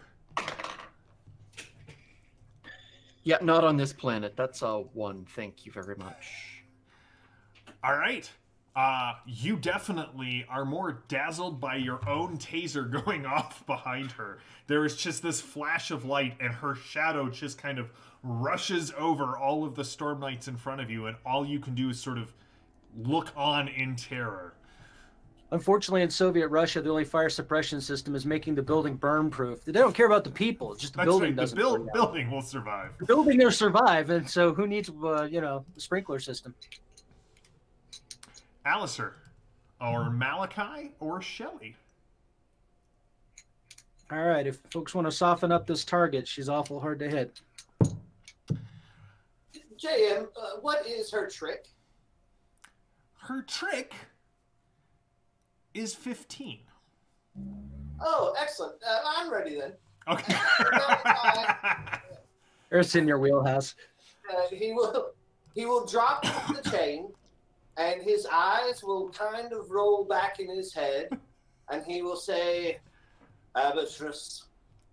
Yeah, not on this planet. That's a 1. Thank you very much. All right. You definitely are more dazzled by your own taser going off behind her. There is just this flash of light, and her shadow just kind of rushes over all of the Storm Knights in front of you, and all you can do is sort of look on in terror. Unfortunately, in Soviet Russia, the only fire suppression system is making the building burn-proof. They don't care about the people; it's just the building doesn't. The building will survive. The building will survive, and so who needs, the sprinkler system? Alistair, or Malachi, or Shelly? All right, if folks want to soften up this target, she's awful hard to hit. JM, what is her trick? Her trick is 15. Oh, excellent. I'm ready then. Okay. It's in your wheelhouse. He will drop the chain and his eyes will kind of roll back in his head, and he will say, Abatrus,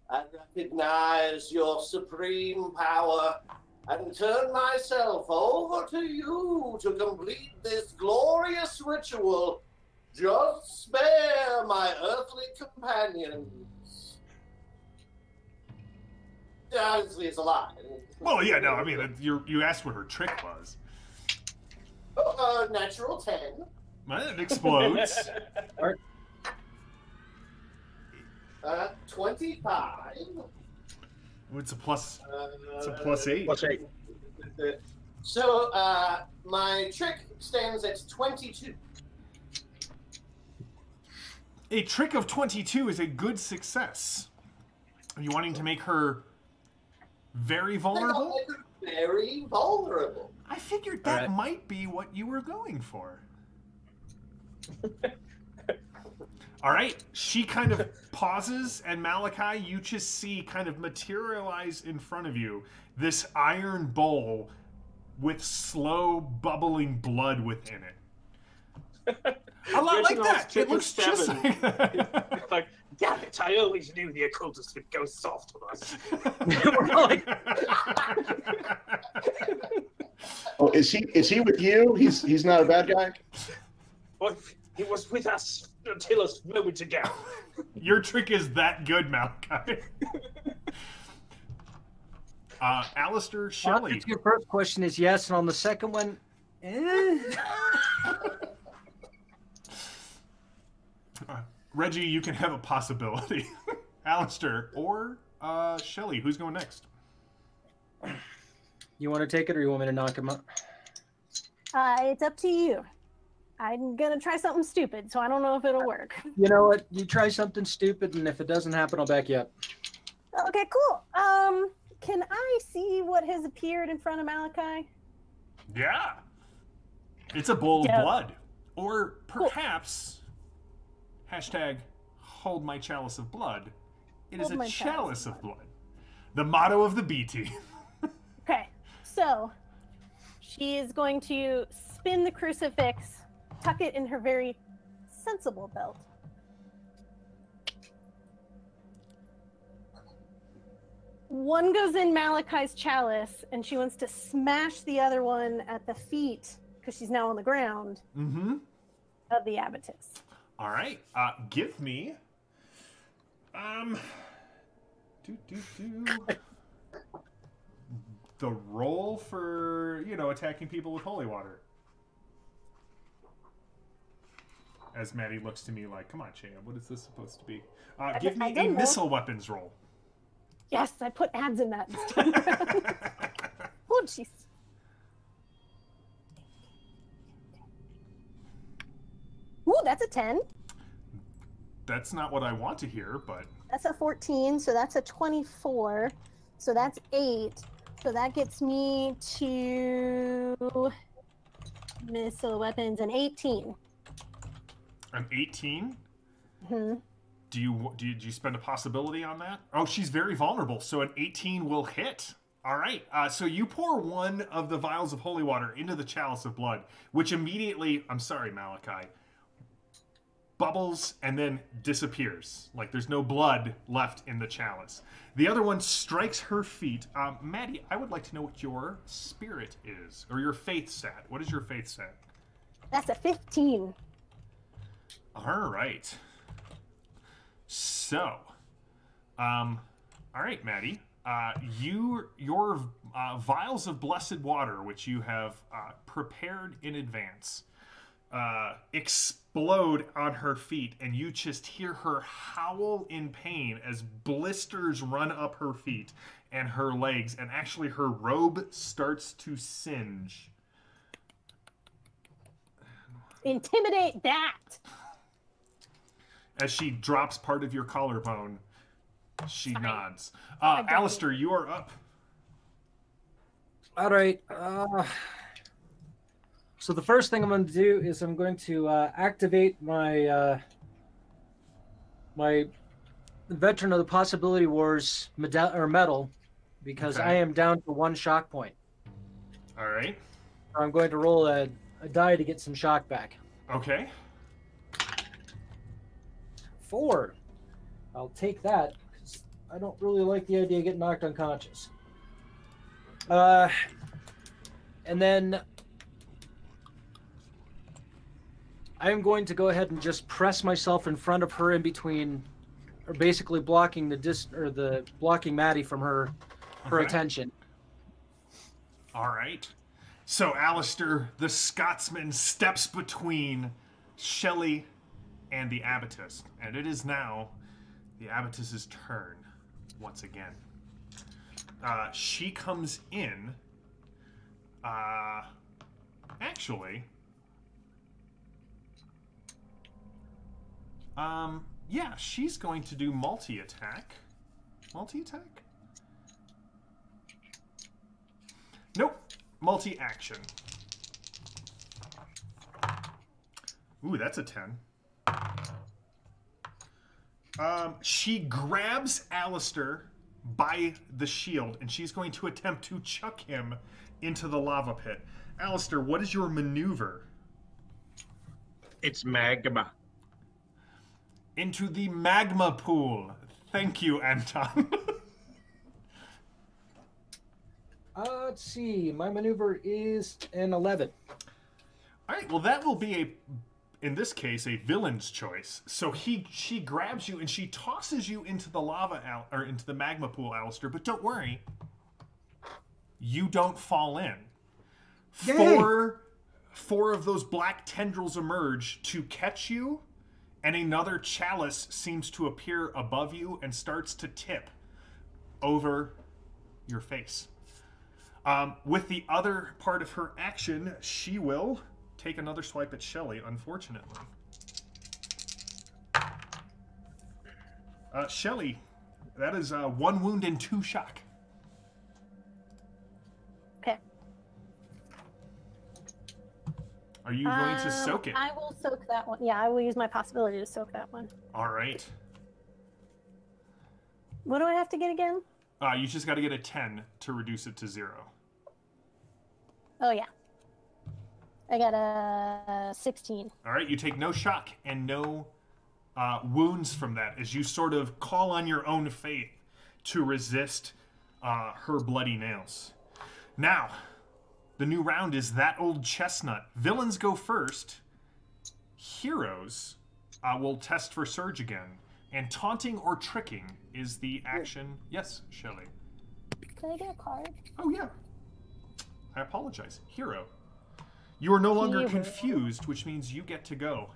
I recognize your supreme power and turn myself over to you to complete this glorious ritual. Just spare my earthly companions. Honestly, it's a lie. Well, yeah, no, I mean, you asked what her trick was. Natural 10. Well, it explodes. 25. It's a plus. It's a +8. +8. So, my trick stands at 22. A trick of 22 is a good success. Are you wanting to make her very vulnerable? Very vulnerable. I figured that might be what you were going for. All right. She kind of pauses, and Malachi, you just see kind of materialize in front of you this iron bowl with slow bubbling blood within it. A lot like that. It looks just like that. Like, damn it, I always knew the occultist would go soft on us. Oh, is he with you? He's not a bad guy? Well, he was with us until a moment ago. Your trick is that good, Malachi. Alistair, Shelley. Your first question is yes, and on the second one, Reggie, you can have a possibility. Alistair or Shelley, who's going next? You want to take it, or you want me to knock him out? It's up to you. I'm gonna try something stupid, so I don't know if it'll work. You know what? You try something stupid, and if it doesn't happen, I'll back you up. Okay, cool. Can I see what has appeared in front of Malachi? Yeah. It's a bowl of blood. Or perhaps, hashtag, hold my chalice of blood. It is a chalice of blood. The motto of the B team. Okay, so she is going to spin the crucifix, tuck it in her very sensible belt. One goes in Malachi's chalice, and she wants to smash the other one at the feet, because she's now on the ground, of the abattis. All right. Give me... the roll for, attacking people with holy water. As Maddie looks to me like, come on, Chaya, what is this supposed to be? Give me a missile weapons roll. Yes, I put ads in that this time around. Oh, jeez. Ooh, that's a 10. That's not what I want to hear, but... That's a 14, so that's a 24. So that's 8. So that gets me to missile weapons, an 18. An 18? Mm-hmm. Do you spend a possibility on that? Oh, she's very vulnerable, so an 18 will hit. All right, so you pour one of the vials of holy water into the chalice of blood, which immediately, I'm sorry, Malachi, bubbles and then disappears. Like there's no blood left in the chalice. The other one strikes her feet. Maddie, I would like to know what your spirit is, or your faith stat. What is your faith stat? That's a 15. All right. So, all right, Maddie. Your vials of blessed water, which you have prepared in advance, explode on her feet, and you just hear her howl in pain as blisters run up her feet and her legs, and actually her robe starts to singe. Intimidate that! As she drops part of your collarbone, she nods. Alistair, you are up. All right. So the first thing I'm going to do is I'm going to activate my my Veteran of the Possibility Wars medal, because I am down to 1 shock point. All right. I'm going to roll a a die to get some shock back. Okay. 4. I'll take that because I don't really like the idea of getting knocked unconscious. And then I'm going to go ahead and just press myself in front of her, in between, or basically blocking blocking Maddie from her attention. All right. So Alistair, the Scotsman, steps between Shelley and the Abattis, and it is now the Abattis's turn once again. She comes in. Actually, yeah, she's going to do multi-attack. Multi-attack? Nope. Multi-action. Ooh, that's a 10. She grabs Alistair by the shield, and she's going to attempt to chuck him into the lava pit. Alistair, what is your maneuver? It's magma. Into the magma pool. Thank you, Anton. Let's see. My maneuver is an 11. All right, well, that will be in this case, a villain's choice. So she grabs you and she tosses you into the lava, or into the magma pool, Alistair. But don't worry, you don't fall in. Four of those black tendrils emerge to catch you, and another chalice seems to appear above you and starts to tip over your face. With the other part of her action, she will take another swipe at Shelley, unfortunately. Shelley, that is 1 wound and 2 shock. Okay. Are you going to soak it? I will soak that one. Yeah, I will use my possibility to soak that one. All right. What do I have to get again? You just got to get a 10 to reduce it to 0. Oh, yeah. I got a 16. All right, you take no shock and no wounds from that as you sort of call on your own faith to resist her bloody nails. Now, the new round is that old chestnut. Villains go first. Heroes will test for surge again. And taunting or tricking is the action. Yes, Shelley. Can I get a card? Oh, yeah. I apologize. Hero. You are no longer confused, which means you get to go.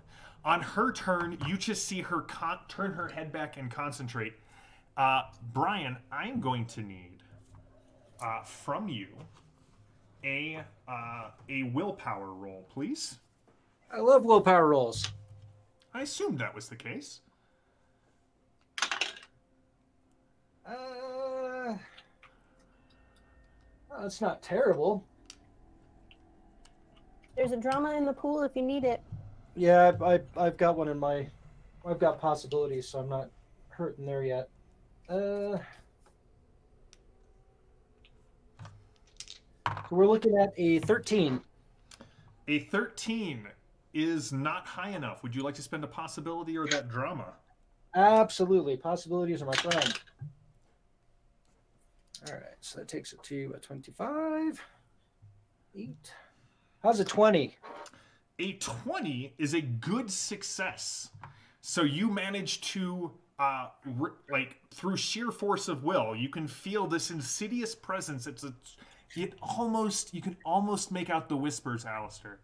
On her turn, you just see her turn her head back and concentrate. Brian, I'm going to need from you a willpower roll, please. I love willpower rolls. I assumed that was the case. That's not terrible. There's a drama in the pool if you need it. Yeah, I've got one in my... I've got possibilities, so I'm not hurting there yet. So we're looking at a 13. A 13 is not high enough. Would you like to spend a possibility or that drama? Absolutely. Possibilities are my friend. All right, so that takes it to a 25. 8. How's a 20? A 20 is a good success. So you manage to, like, through sheer force of will, you can feel this insidious presence. You can almost make out the whispers, Alistair.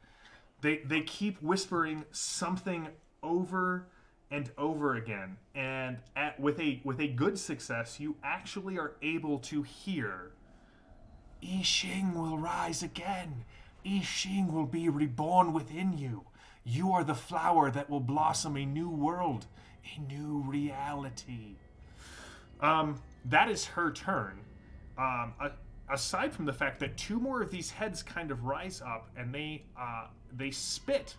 They keep whispering something over and over again, and with a good success, you actually are able to hear, "I Ching will rise again. I Ching will be reborn within you. You are the flower that will blossom a new world, a new reality." That is her turn. Aside from the fact that 2 more of these heads kind of rise up and they spit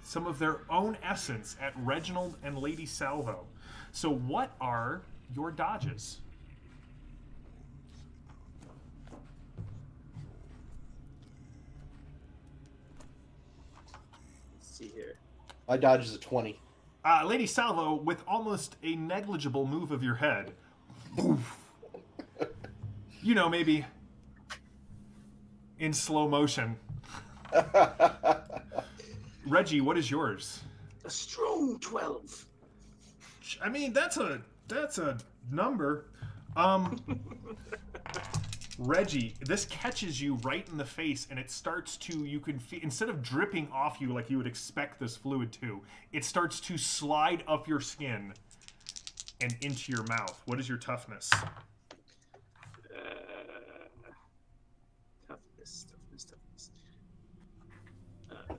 some of their own essence at Reginald and Lady Salvo. So what are your dodges? My dodge is a 20. Lady Salvo, with almost a negligible move of your head, you know, maybe in slow motion. Reggie, what is yours? A strong 12. I mean, that's a number. Reggie, this catches you right in the face, and it starts to, you can feel, instead of dripping off you like you would expect this fluid to, it starts to slide up your skin and into your mouth. What is your toughness? Toughness. I'll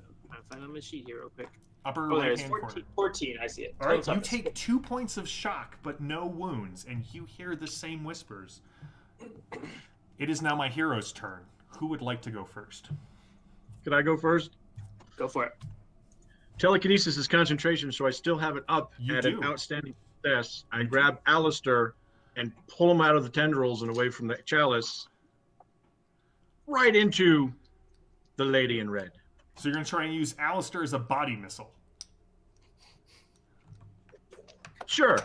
find on my sheet here real quick. Upper there's right-hand 14, corner. 14, I see it. All right, you Toughness. take 2 points of shock, but no wounds, and you hear the same whispers. It is now my hero's turn. Who would like to go first? Could I go first? Go for it. Telekinesis is concentration, so I still have it up You at do. an outstanding success. I grab Alistair and pull him out of the tendrils and away from the chalice, right into the lady in red. So you're going to try and use Alistair as a body missile. Sure.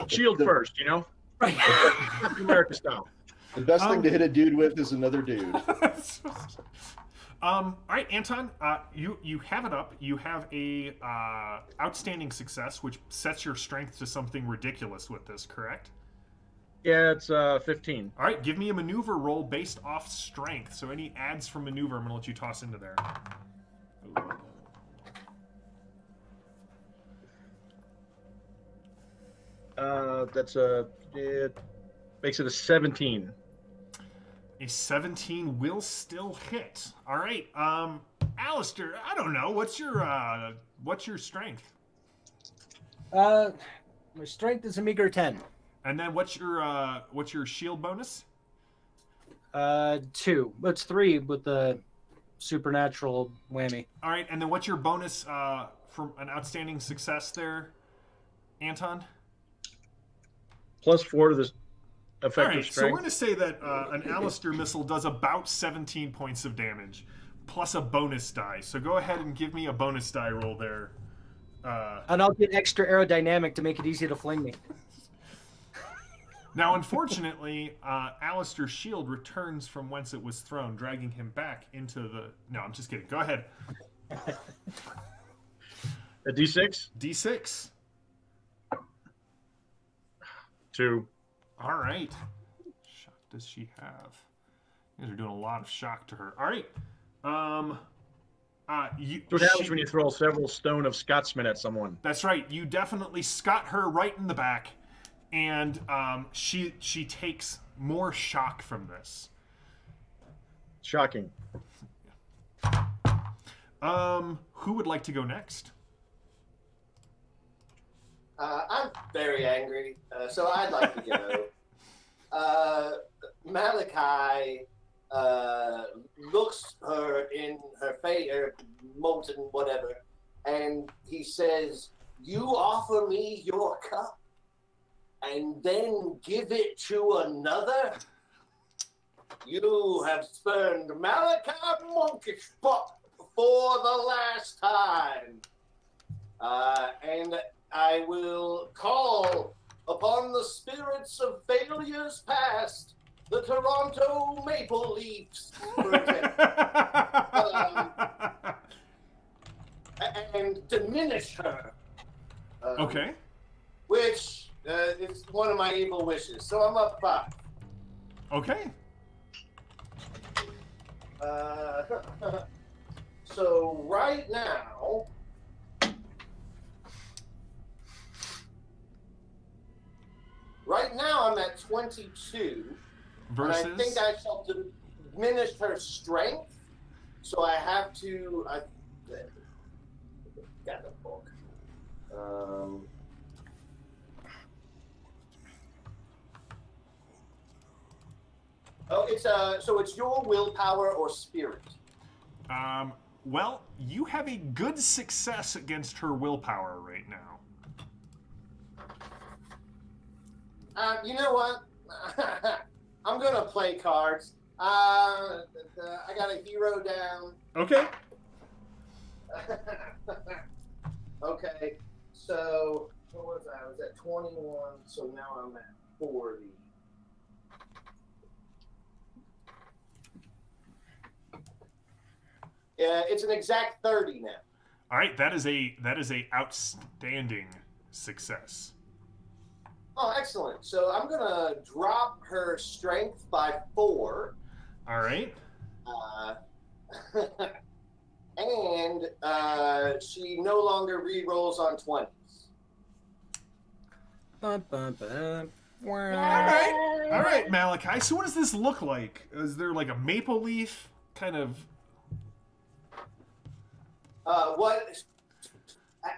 Shield first, you know? Right. Captain America style. The best thing to hit a dude with is another dude. All right, Anton, you have it up. You have a outstanding success, which sets your strength to something ridiculous with this, correct? Yeah, it's 15. All right, give me a maneuver roll based off strength. So any adds from maneuver, I'm going to let you toss into there. It makes it a 17. A 17 will still hit. All right, Alistair, I don't know. What's your strength? My strength is a meager 10. And then what's your shield bonus? 2. It's 3 with the supernatural whammy. All right, and then what's your bonus from an outstanding success there, Anton? +4 to the effective All right, so we're strength. going to say that an Alistair missile does about 17 points of damage, plus a bonus die. So go ahead and give me a bonus die roll there. And I'll get extra aerodynamic to make it easy to fling me. Now, unfortunately, Alistair's shield returns from whence it was thrown, dragging him back into the... No, I'm just kidding. Go ahead. A D6? D6. 2. All right. Shock does she have? You guys are doing a lot of shock to her. All right. What happens when you throw several stone of Scotsman at someone? That's right. You definitely scot her right in the back, and she takes more shock from this. Shocking. Who would like to go next? I'm very angry, so I'd like to go. Malachi looks her in her face, or molten whatever, and he says, "You offer me your cup, and then give it to another? You have spurned Malachi monkish spot for the last time, and I will call upon the spirits of failures past, the Toronto Maple Leafs, and diminish her. Okay. Which is one of my evil wishes. So I'm up 5. Okay. So right now, I'm at 22. Versus? And I think I shall diminish her strength. So I have to. I got the book. So it's your willpower or spirit. Well, you have a good success against her willpower right now. You know what? I'm gonna play cards. I got a hero down. Okay. Okay, so what was I? I was at 21, so now I'm at 40. Yeah, it's an exact 30 now. All right, that is a outstanding success. Oh, excellent. So I'm gonna drop her strength by 4. All right. And she no longer re-rolls on 20s. Bum, bum, bum. All right, Malachi. So what does this look like? Is there like a maple leaf kind of?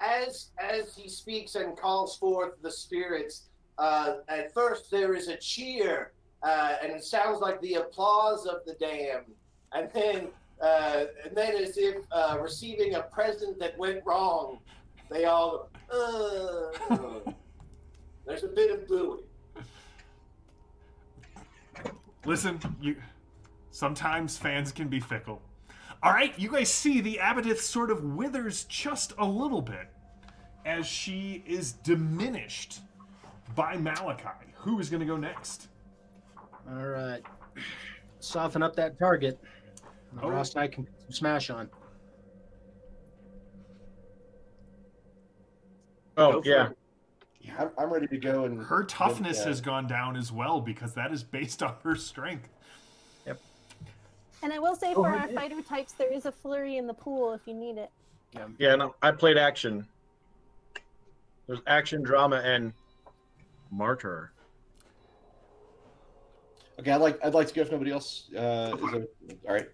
As he speaks and calls forth the spirits, at first there is a cheer, and it sounds like the applause of the damned, and then as if receiving a present that went wrong, they all there's a bit of booing. Listen, sometimes fans can be fickle. All right, you guys see the abbotess sort of withers just a little bit as she is diminished by Malachi. Who is going to go next? All right. Soften up that target. Oh. Ross and I can put some smash on. Oh, yeah. Yeah, I'm ready to go. And Her toughness has gone down as well because that is based on her strength. And I will say for our fighter types, there is a flurry in the pool if you need it. Yeah, no, I played action. There's action, drama, and martyr. Okay, I'd like to go if nobody else all right.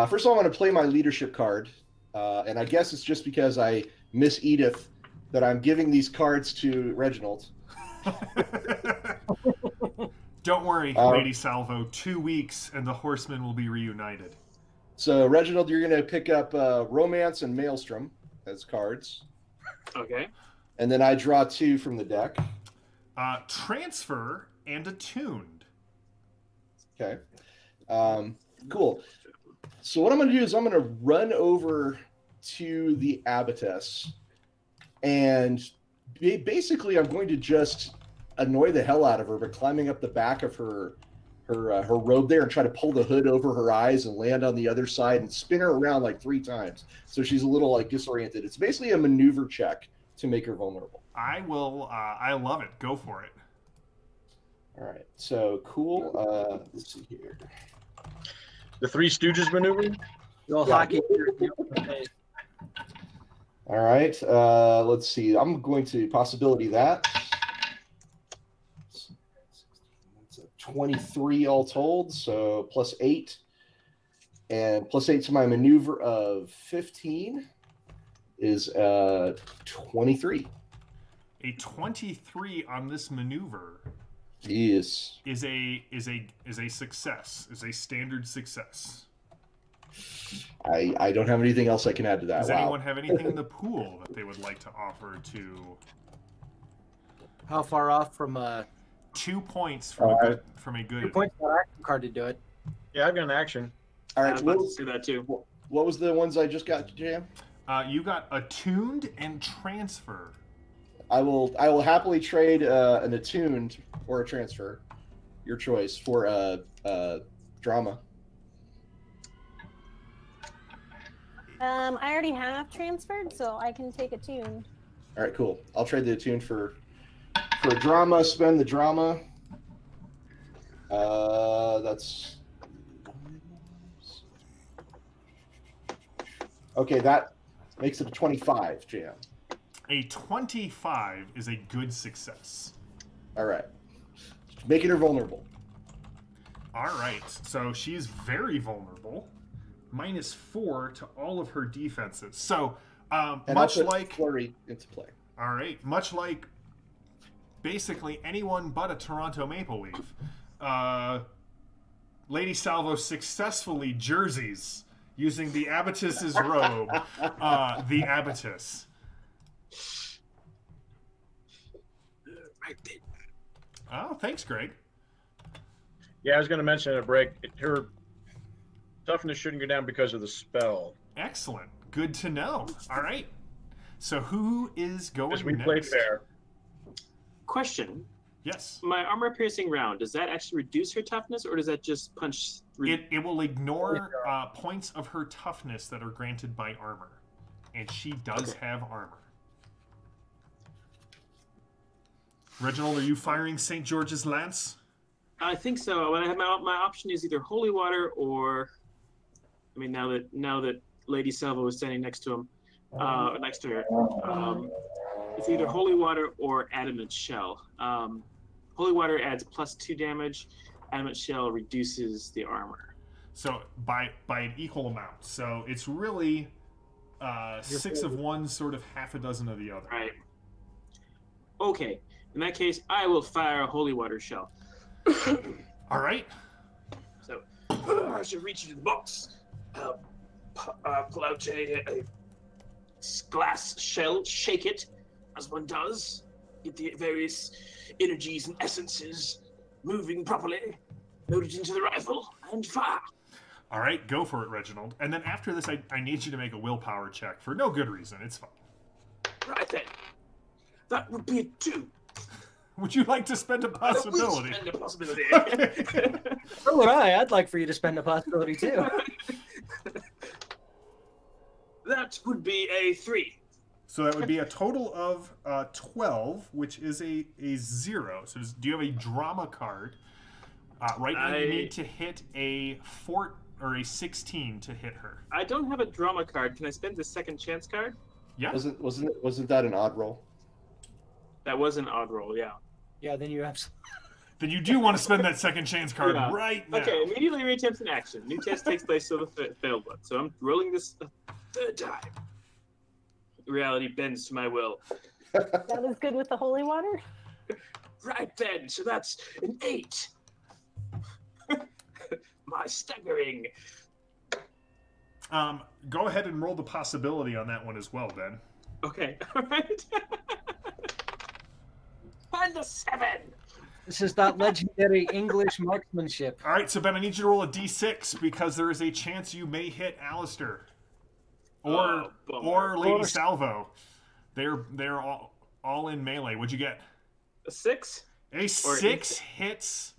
First of all, I'm going to play my leadership card, and I guess it's just because I miss Edith that I'm giving these cards to Reginald. Don't worry, Lady Salvo. 2 weeks and the Horsemen will be reunited. So, Reginald, you're going to pick up Romance and Maelstrom as cards. Okay. And then I draw 2 from the deck. Transfer and Attuned. Okay. Cool. So what I'm going to do is I'm going to run over to the abbotess. And basically I'm going to just annoy the hell out of her by climbing up the back of her robe there and try to pull the hood over her eyes and land on the other side and spin her around like 3 times. So she's a little like disoriented. It's basically a maneuver check to make her vulnerable. I love it. Go for it. All right. So cool. Let's see here. The Three Stooges maneuver? Little Yeah. hockey. All right. Let's see. I'm going to possibility that. It's a 23 all told, so +8. And +8 to my maneuver of 15 is 23. A 23 on this maneuver Yes. is a success. Is a standard success. I don't have anything else I can add to that. Does Wow. anyone have anything in the pool that they would like to offer to? How far off from 2 points from a good, from a 2 good. points on action card to do it? Yeah, I've got an action. All I right. was What about to do that too. was the ones I just got, Jam? You got Attuned and Transfer. I will happily trade an attuned or a transfer, your choice, for drama. I already have transferred, so I can take a tune. All right, cool. I'll trade the attune for drama. Spend the drama. That's okay. That makes it a 25, Jam. A 25 is a good success. All right, making her vulnerable. All right, so she's very vulnerable. -4 to all of her defenses. So, And much I'll put like flurry into play. all right, much like basically anyone but a Toronto Maple Leaf, Lady Salvo successfully jerseys using the abbotess's robe. The abbotess. Oh, thanks, Greg. Yeah, I was going to mention at a break, her toughness shouldn't go down because of the spell. Excellent. Good to know. All right. So who is going Because we next? played fair. Question. Yes. My armor piercing round, does that actually reduce her toughness, or does that just punch? It will ignore points of her toughness that are granted by armor. And she does have armor. Reginald, are you firing St. George's Lance? I think so. When I have my option is either holy water or, I mean, now that Lady Salvo is standing next to him, next to her, it's either holy water or adamant shell. Holy water adds +2 damage. Adamant shell reduces the armor. So by an equal amount. So it's really 6 of one, sort of half a dozen of the other. Right. Okay. In that case, I will fire a holy water shell. All right. So I should reach into the box, pull out a glass shell, shake it, as one does, get the various energies and essences moving properly, load it into the rifle, and fire. All right, go for it, Reginald. And then after this, I need you to make a willpower check for no good reason. It's fine. Right then. That would be a 2. Would you like to spend a possibility? Spend a possibility. Okay. So would I. I'd like for you to spend a possibility too. That would be a 3. So that would be a total of 12, which is a 0. So do you have a drama card? Right now you need to hit a 4 or a 16 to hit her. I don't have a drama card. Can I spend the second chance card? Yeah. Wasn't that an odd roll? That was an odd roll, yeah. Yeah, then you have. Then you do want to spend that second chance card right now. Okay, immediately reattempt an action. New test takes place so the failed one. So I'm rolling this a 3rd time. Reality bends to my will. That was good with the holy water. Right then, so that's an 8. My staggering. Go ahead and roll the possibility on that one as well, Ben. Okay, all right. And a 7. This is that legendary English marksmanship. All right, so Ben, I need you to roll a d6 because there is a chance you may hit Alistair or Lady Salvo. They're all in melee. What'd you get? A 6. A 6 hits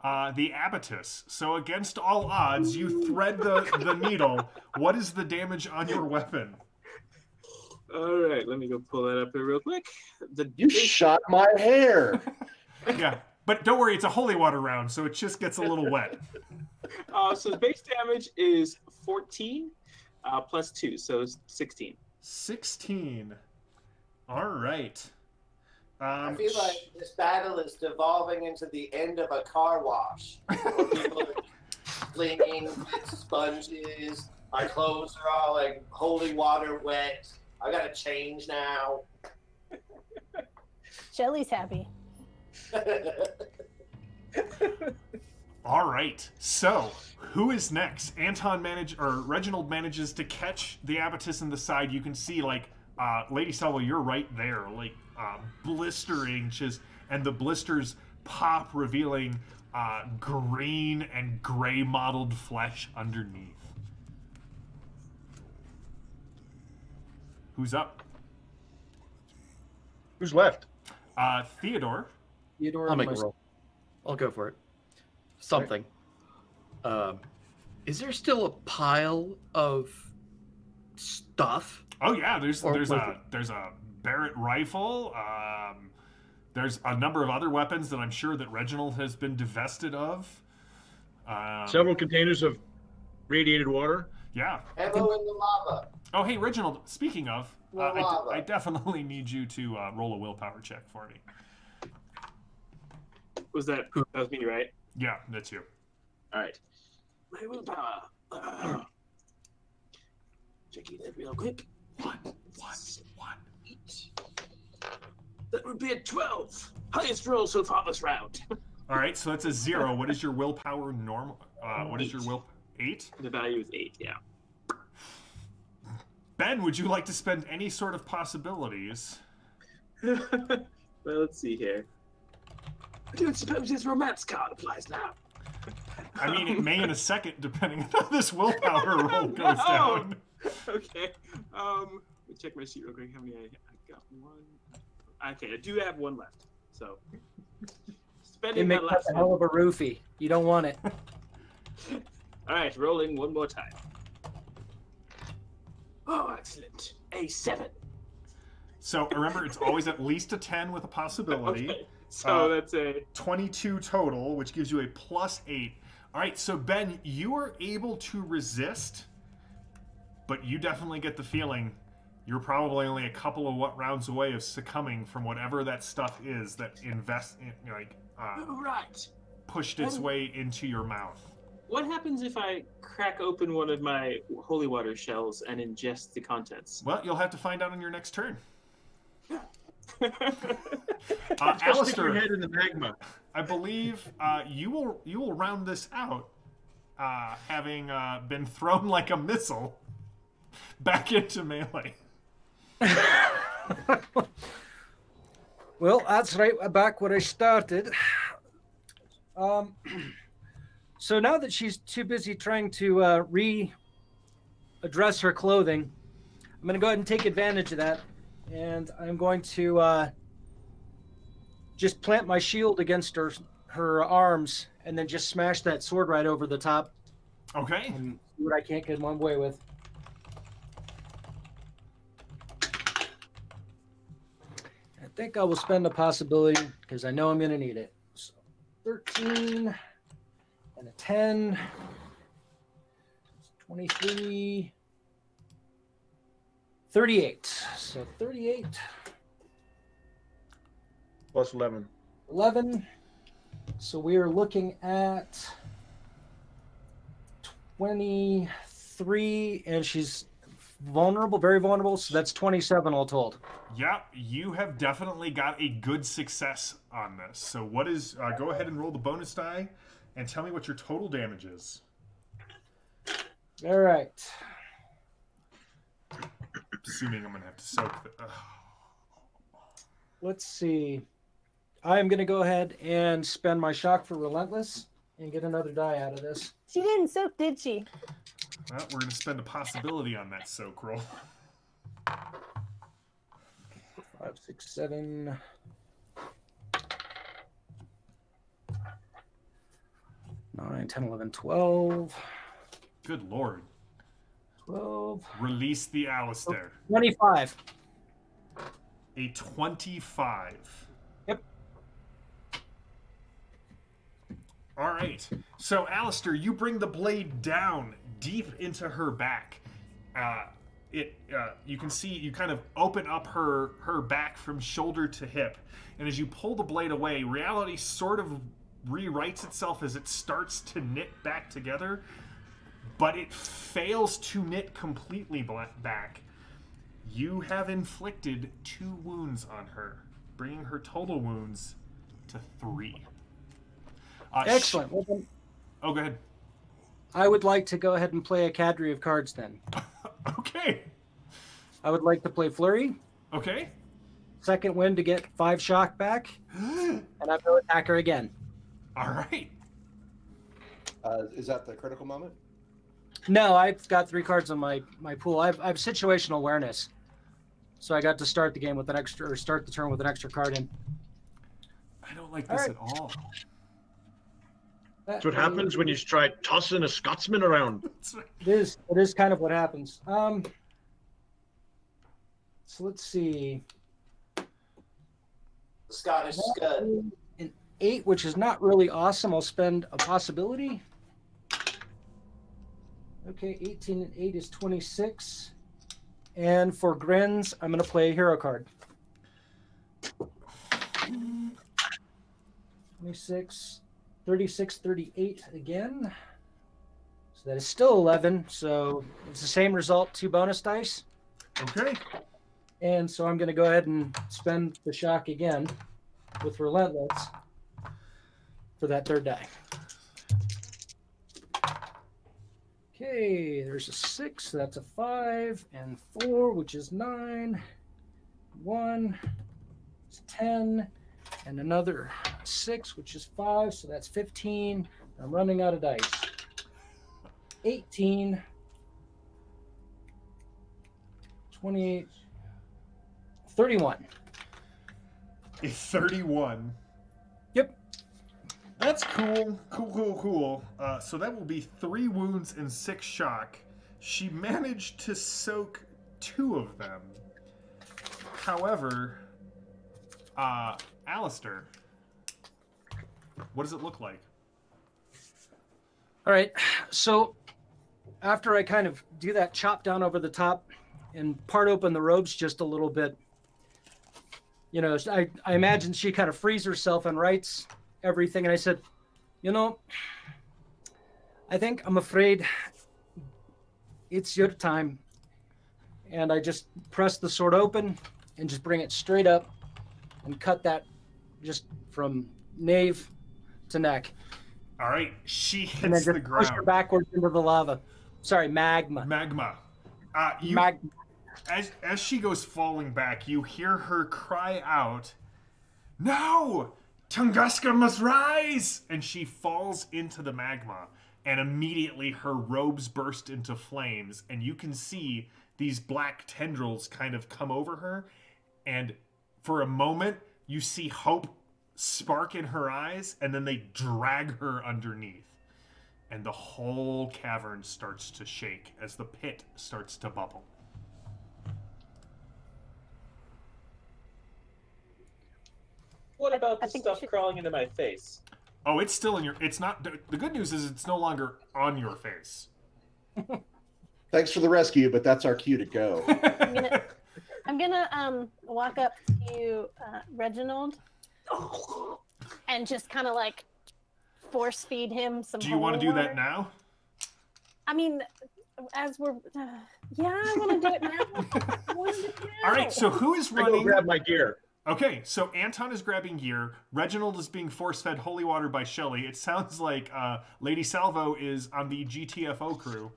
the abatus. So against all odds, you thread the needle. What is the damage on your weapon? All right, let me go pull that up here real quick. You shot my hair. Yeah, but don't worry, it's a holy water round, so it just gets a little wet. So the base damage is 14 plus 2, so 16. 16. All right. I feel like this battle is devolving into the end of a car wash. Where people are flinging with sponges. Our clothes are all like holy water wet. I gotta change now. Shelly's happy. All right. So, who is next? Reginald manages to catch the abatus in the side. You can see, like, Lady Salvo, you're right there, like, blistering, and the blisters pop, revealing green and gray mottled flesh underneath. Who's up? Who's left? Theodore. Theodore, I'll make a roll. I'll go for it. Something. Is there still a pile of stuff? Oh yeah, there's a Barrett rifle. There's a number of other weapons that I'm sure that Reginald has been divested of. Several containers of radiated water. Yeah. Hello in the lava. Oh, hey, Reginald, speaking of, Lava. I definitely need you to roll a willpower check for me. That was me, right? Yeah, that's you. All right. My willpower. Checking that real quick. 1. 8. That would be a 12. Highest roll so far this round. All right, so that's a 0. What is your willpower normal? What is your 8? The value is 8, yeah. Ben, would you like to spend any sort of possibilities? Well, let's see here. I don't suppose his romance card applies now. I mean, it may in a second, depending on how this willpower roll goes down. Okay. check my sheet real quick. How many I got? One. Okay, I do have one left. So They spending make my a last hell one. of a roofie. You don't want it. All right, rolling one more time. Oh, excellent. A 7. So remember, it's always at least a 10 with a possibility. Okay, so that's a 22 total, which gives you a +8. All right, so Ben, you are able to resist, but you definitely get the feeling you're probably only a couple of rounds away of succumbing from whatever that stuff is that right. pushed its way into your mouth. What happens if I crack open one of my holy water shells and ingest the contents? Well, you'll have to find out on your next turn. Stick your Alistair, head in the magma. I believe you will round this out, having been thrown like a missile back into melee. Well, that's right back where I started. So now that she's too busy trying to readdress her clothing, I'm going to go ahead and take advantage of that, and I'm going to just plant my shield against her arms, and then just smash that sword right over the top. Okay. And see what I can't get one way with. I think I will spend a possibility because I know I'm going to need it. So 13 and a 10, 23, 38. So 38, Plus 11. 11. So we are looking at 23, and she's vulnerable, very vulnerable. So that's 27 all told. Yeah, you have definitely got a good success on this. So what is, go ahead and roll the bonus die and tell me what your total damage is. All right. Assuming I'm going to have to soak the... Let's see. I am going to go ahead and spend my shock for Relentless and get another die out of this. She didn't soak, did she? Well, we're going to spend a possibility on that soak roll. 5, 6, 7. 9, 10, 11, 12. Good Lord. 12. Release the Alistair. 25. A 25. Yep. All right. So, Alistair, you bring the blade down deep into her back. You can see you kind of open up her back from shoulder to hip, and as you pull the blade away, reality sort of rewrites itself as it starts to knit back together, but it fails to knit completely back. You have inflicted 2 wounds on her, bringing her total wounds to 3. Excellent. Well, then, Oh, go ahead. I would like to go ahead and play a cadre of cards then. Okay. I would like to play Flurry. Okay. Second wind to get 5 shock back. And I'm going to attack her again. All right. Is that the critical moment? No, I've got 3 cards on my pool. I have situational awareness. So I got to start the game with an extra, or start the turn with an extra card in. I don't like this at all. That's what happens when you try tossing a Scotsman around. It is kind of what happens. So let's see. Scottish Scud. An 8, which is not really awesome. I'll spend a possibility. Okay, 18 and 8 is 26. And for grins, I'm going to play a hero card. 26, 36, 38 again. So that is still 11. So it's the same result, 2 bonus dice. Okay. And so I'm going to go ahead and spend the shock again with Relentless for that 3rd die. Okay, there's a 6, so that's a 5, and 4, which is 9, 1, it's 10, and another 6, which is 5, so that's 15. I'm running out of dice. 18, 28, 31. A 31. Yep. That's cool. Cool. So that will be 3 wounds and 6 shock. She managed to soak 2 of them. However, Alistair, what does it look like? All right. So after I kind of do that chop down over the top and part open the robes just a little bit, you know, I imagine she kind of frees herself and writes everything. And I said, you know, I'm afraid it's your time. And I just press the sword open and just bring it straight up and cut that just from nave to neck. All right, she hits And then the just ground. push her backwards into the lava. Sorry, magma. Magma. As she goes falling back, you hear her cry out, "No! Tunguska must rise!" And she falls into the magma, and immediately her robes burst into flames, and you can see these black tendrils kind of come over her, and for a moment, you see hope spark in her eyes, and then they drag her underneath. And the whole cavern starts to shake as the pit starts to bubble. What about the think stuff we should- crawling into my face? Oh, it's still in your... It's not... The good news is it's no longer on your face. Thanks for the rescue, but that's our cue to go. I'm gonna walk up to Reginald and just kind of like force feed him some. Do you want to do holy that water. now? I mean, as we're, yeah, I want to do it now. I wanna do it now. All right, so who is I go running... grab my gear. Okay, so Anton is grabbing gear. Reginald is being force-fed holy water by Shelly. It sounds like Lady Salvo is on the GTFO crew.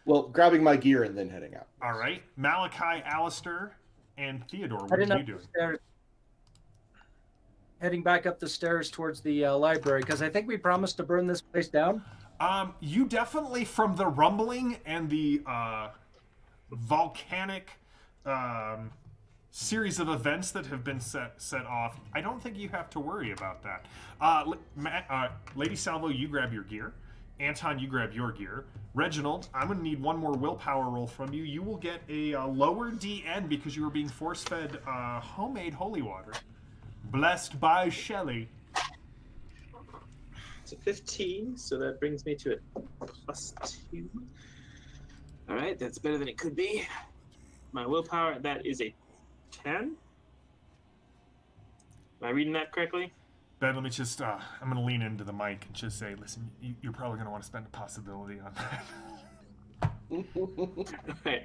Well, grabbing my gear and then heading out. All right. Malachi, Alistair, and Theodore, what Heading are up you the doing? stairs. Heading back up the stairs towards the library, because I think we promised to burn this place down. You definitely, from the rumbling and the volcanic series of events that have been set off, I don't think you have to worry about that. Lady Salvo, you grab your gear. Anton, you grab your gear. Reginald, I'm going to need one more willpower roll from you. You will get a lower DN because you were being force-fed homemade holy water. Blessed by Shelly. It's a 15, so that brings me to a +2. All right, that's better than it could be. My willpower, that is a 10. Am I reading that correctly? Ben, let me just, I'm going to lean into the mic and just say, listen, you're probably going to want to spend a possibility on that. Right.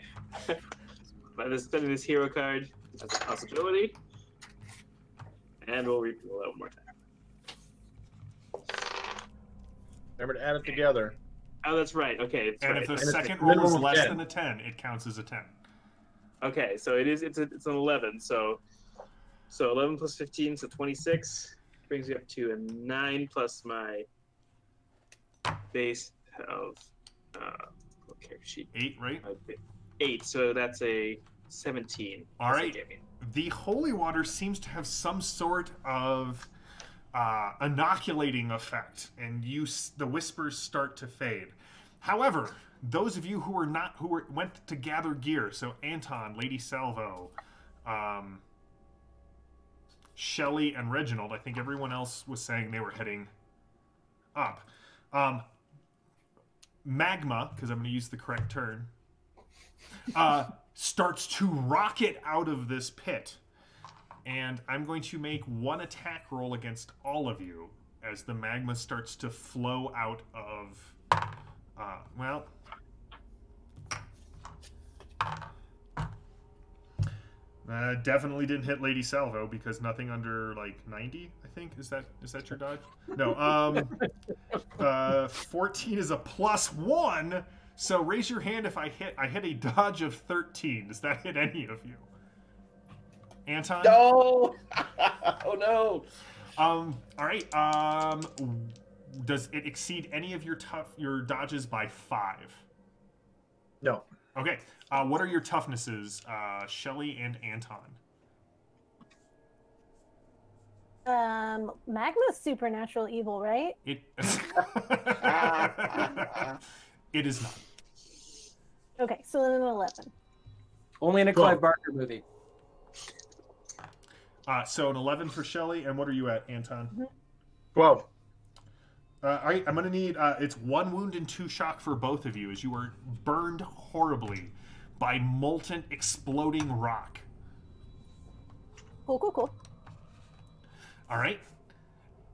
By this spending this hero card, that's a possibility. And we'll reroll that one more time. Remember to add it together. Oh, that's right. Okay, that's And right. if the it's second a roll is minimum of less 10. than a 10, it counts as a 10. Okay, so it's an 11. So 11 plus 15, so 26 brings me up to a 9 plus my base of character sheet 8, right? 8. So that's a 17. All That's what right. it gave me. The holy water seems to have some sort of inoculating effect, and the whispers start to fade. However, those of you who went to gather gear, so Anton, Lady Salvo, Shelly, and Reginald, I think everyone else was saying they were heading up. Magma, because I'm going to use the correct term, starts to rocket out of this pit. And I'm going to make one attack roll against all of you as the magma starts to flow out of, definitely didn't hit Lady Salvo because nothing under like 90, I think. Is that your dodge? No. 14 is a +1. So raise your hand if I hit a dodge of 13. Does that hit any of you? Anton? No! Oh no! All right. Does it exceed any of your dodges by 5? No. Okay. What are your toughnesses, Shelly and Anton? Magma's supernatural evil, right? It it is not. Okay, so then an 11. Only in a Clive Barker movie. So an 11 for Shelly, and what are you at, Anton? 12. All right, I'm gonna need it's 1 wound and 2 shock for both of you as you are burned horribly by molten exploding rock. Cool. All right,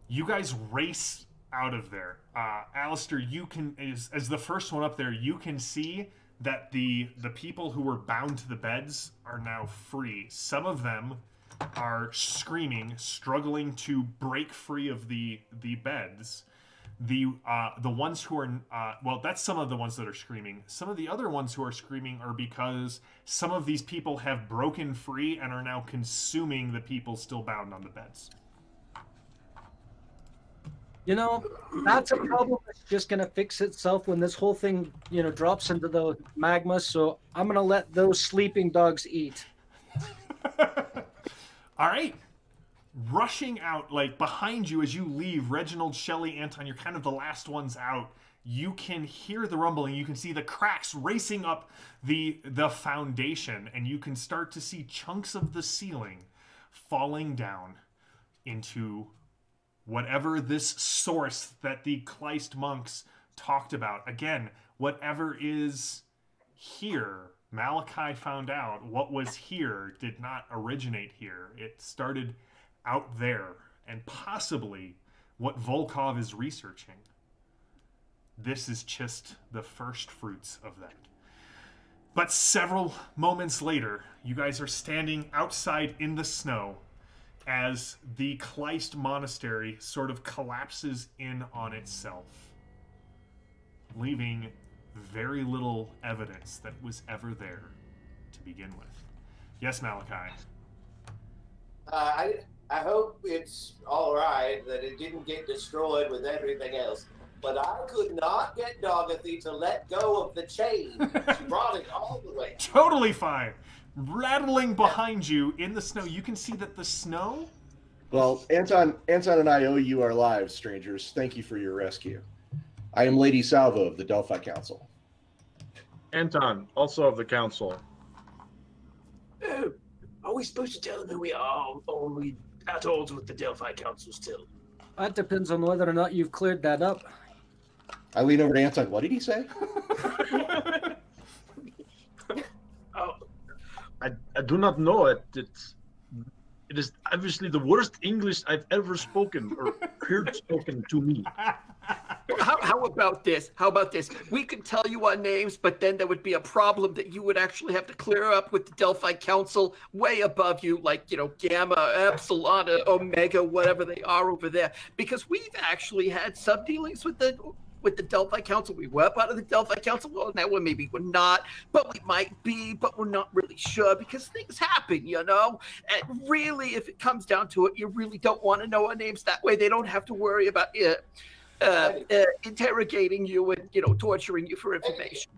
you guys race out of there. Alistair, you can as the first one up there, you can see that the people who were bound to the beds are now free. Some of them are screaming, struggling to break free of the beds. The ones who are well, that's some of the ones that are screaming. Some of the other ones who are screaming are because some of these people have broken free and are now consuming the people still bound on the beds. You know, that's a problem that's just going to fix itself when this whole thing, drops into the magma. So I'm going to let those sleeping dogs eat. All right. Rushing out, like behind you as you leave, Reginald, Shelley, Anton, you're kind of the last ones out. You can hear the rumbling. You can see the cracks racing up the foundation, and you can start to see chunks of the ceiling falling down into whatever this source that the Kleist monks talked about. Again, whatever is here, Malachi found out what was here did not originate here. It started out there, and possibly what Volkov is researching. This is just the first fruits of that. But several moments later, you guys are standing outside in the snow as the Kleist monastery sort of collapses in on itself, leaving very little evidence that was ever there to begin with. Yes, Malachi? I hope it's all right that it didn't get destroyed with everything else, but I could not get Dorothy to let go of the chain. She brought it all the way. Totally fine. Rattling behind you in the snow. You can see that the snow... Well, Anton and I owe you our lives, strangers. Thank you for your rescue. I am Lady Salvo of the Delphi Council. Anton, also of the council. Oh, are we supposed to tell them who we are, or are we at odds with the Delphi Council still? That depends on whether or not you've cleared that up. I lean over to Anton. What did he say? I do not know it. It is obviously the worst English I've ever spoken or heard spoken to me. How about this? We could tell you our names, but then there would be a problem that you would actually have to clear up with the Delphi Council way above you, like, Gamma, Epsilon, Omega, whatever they are over there. Because we've actually had some dealings with the Delphi Council. We were part of the Delphi Council. Well, now maybe we're not, but we might be, but we're not really sure because things happen, And really, if it comes down to it, you really don't want to know our names. That way they don't have to worry about interrogating you and, torturing you for information.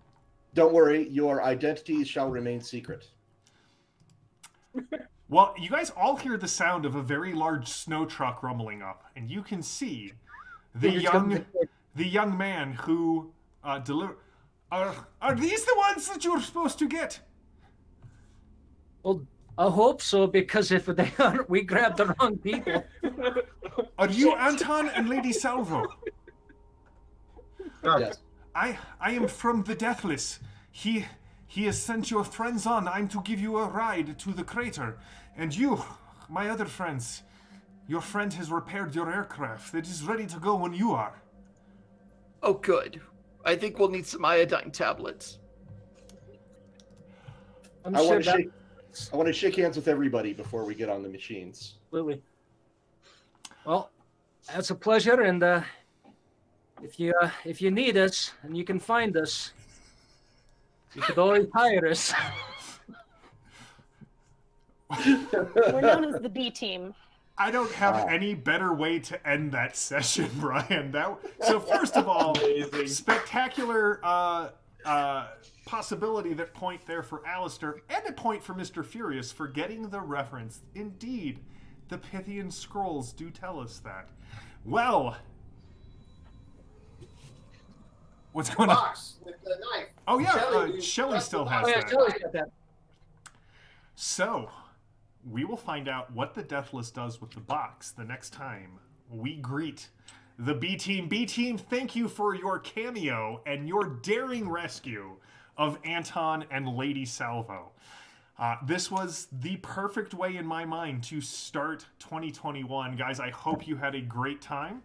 Don't worry, your identities shall remain secret. Well, you guys all hear the sound of a very large snow truck rumbling up, and you can see the young man who delivered. Are these the ones that you're supposed to get? Well, I hope so, because if they aren't, we grabbed the wrong people. Are you Anton and Lady Salvo? Yes. I am from the Deathless. He has sent your friends on. I'm to give you a ride to the crater. And you, my other friends, your friend has repaired your aircraft. It is ready to go when you are. Oh, good. I think we'll need some iodine tablets. I want to shake hands with everybody before we get on the machines. Absolutely. Well, that's a pleasure, and if you need us and you can find us, you could always hire us. We're known as the B team. I don't have any better way to end that session, Brian. So first of all, spectacular possibility, that point there for Alistair, and a point for Mr. Furious for getting the reference. Indeed, The Pythian scrolls do tell us that. Well, what's going on? Box with the knife. Oh yeah, Shelley, Shelley still has Oh yeah, that. Shelley's got that. So, we will find out what the Deathless does with the box the next time we greet the B Team. B Team, thank you for your cameo and your daring rescue of Anton and Lady Salvo. This was the perfect way in my mind to start 2021. Guys, I hope you had a great time.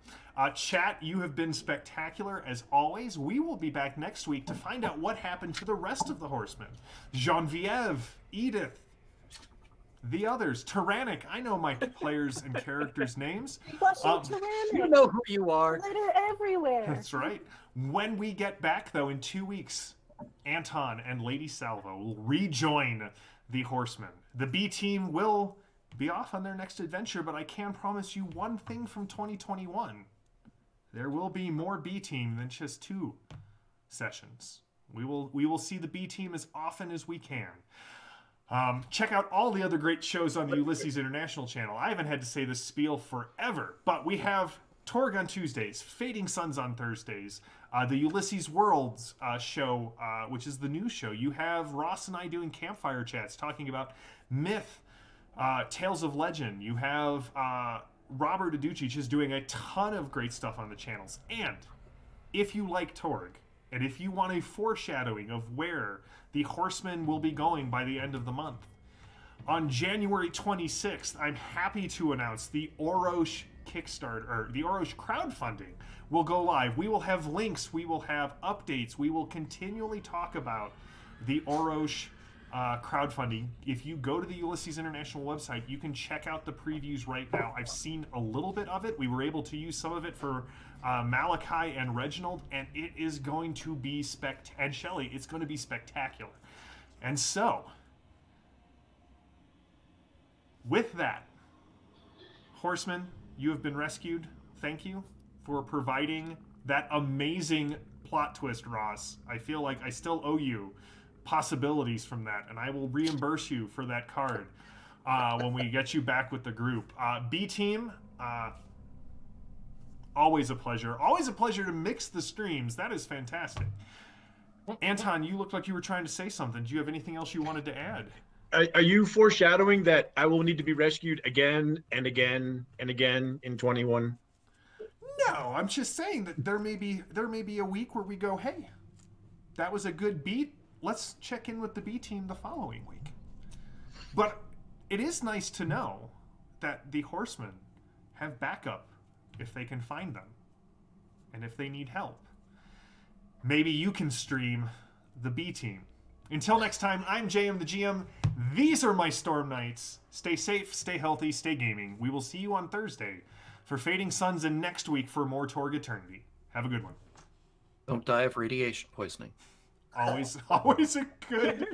Chat, you have been spectacular as always. We will be back next week to find out what happened to the rest of the Horsemen. Genevieve, Edith, the others, Tyrannic. I know my players and characters' names. Tyrannic. You know who you are. Glitter everywhere. That's right. When we get back, though, in 2 weeks, Anton and Lady Salvo will rejoin the Horsemen. The B Team will be off on their next adventure, but I can promise you one thing from 2021. There will be more B Team than just 2 sessions. We will see the B Team as often as we can. Check out all the other great shows on the Ulysses International channel. I haven't had to say this spiel forever, but we have Torg on Tuesdays, Fading Suns on Thursdays, the Ulysses Worlds show, which is the news show. You have Ross and I doing campfire chats talking about myth, Tales of Legend. You have Robert Aducci is doing a ton of great stuff on the channels. And if you like Torg, and if you want a foreshadowing of where the Horsemen will be going by the end of the month, on January 26th, I'm happy to announce the Orosh Kickstarter, or the Orosh crowdfunding will go live. We will have links, we will have updates, we will continually talk about the Orosh crowdfunding. If you go to the Ulysses International website, you can check out the previews right now. I've seen a little bit of it. We were able to use some of it for Malachi and Reginald, and it is going to be and Shelley, it's going to be spectacular. And so, with that, Horsemen, you have been rescued. Thank you for providing that amazing plot twist, Ross. I feel like I still owe you possibilities from that, and I will reimburse you for that card when we get you back with the group. B Team, always a pleasure. Always a pleasure to mix the streams. That is fantastic. Anton, you looked like you were trying to say something. Do you have anything else you wanted to add? Are you foreshadowing that I will need to be rescued again and again and again in 21? No, I'm just saying that there may be a week where we go, hey, that was a good beat. Let's check in with the B Team the following week. But it is nice to know that the Horsemen have backup if they can find them and if they need help. Maybe you can stream the B Team. Until next time, I'm JM the GM. These are my Storm Knights. Stay safe, stay healthy, stay gaming. We will see you on Thursday for Fading Suns and next week for more Torg Eternity. Have a good one. Don't die of radiation poisoning. Always a good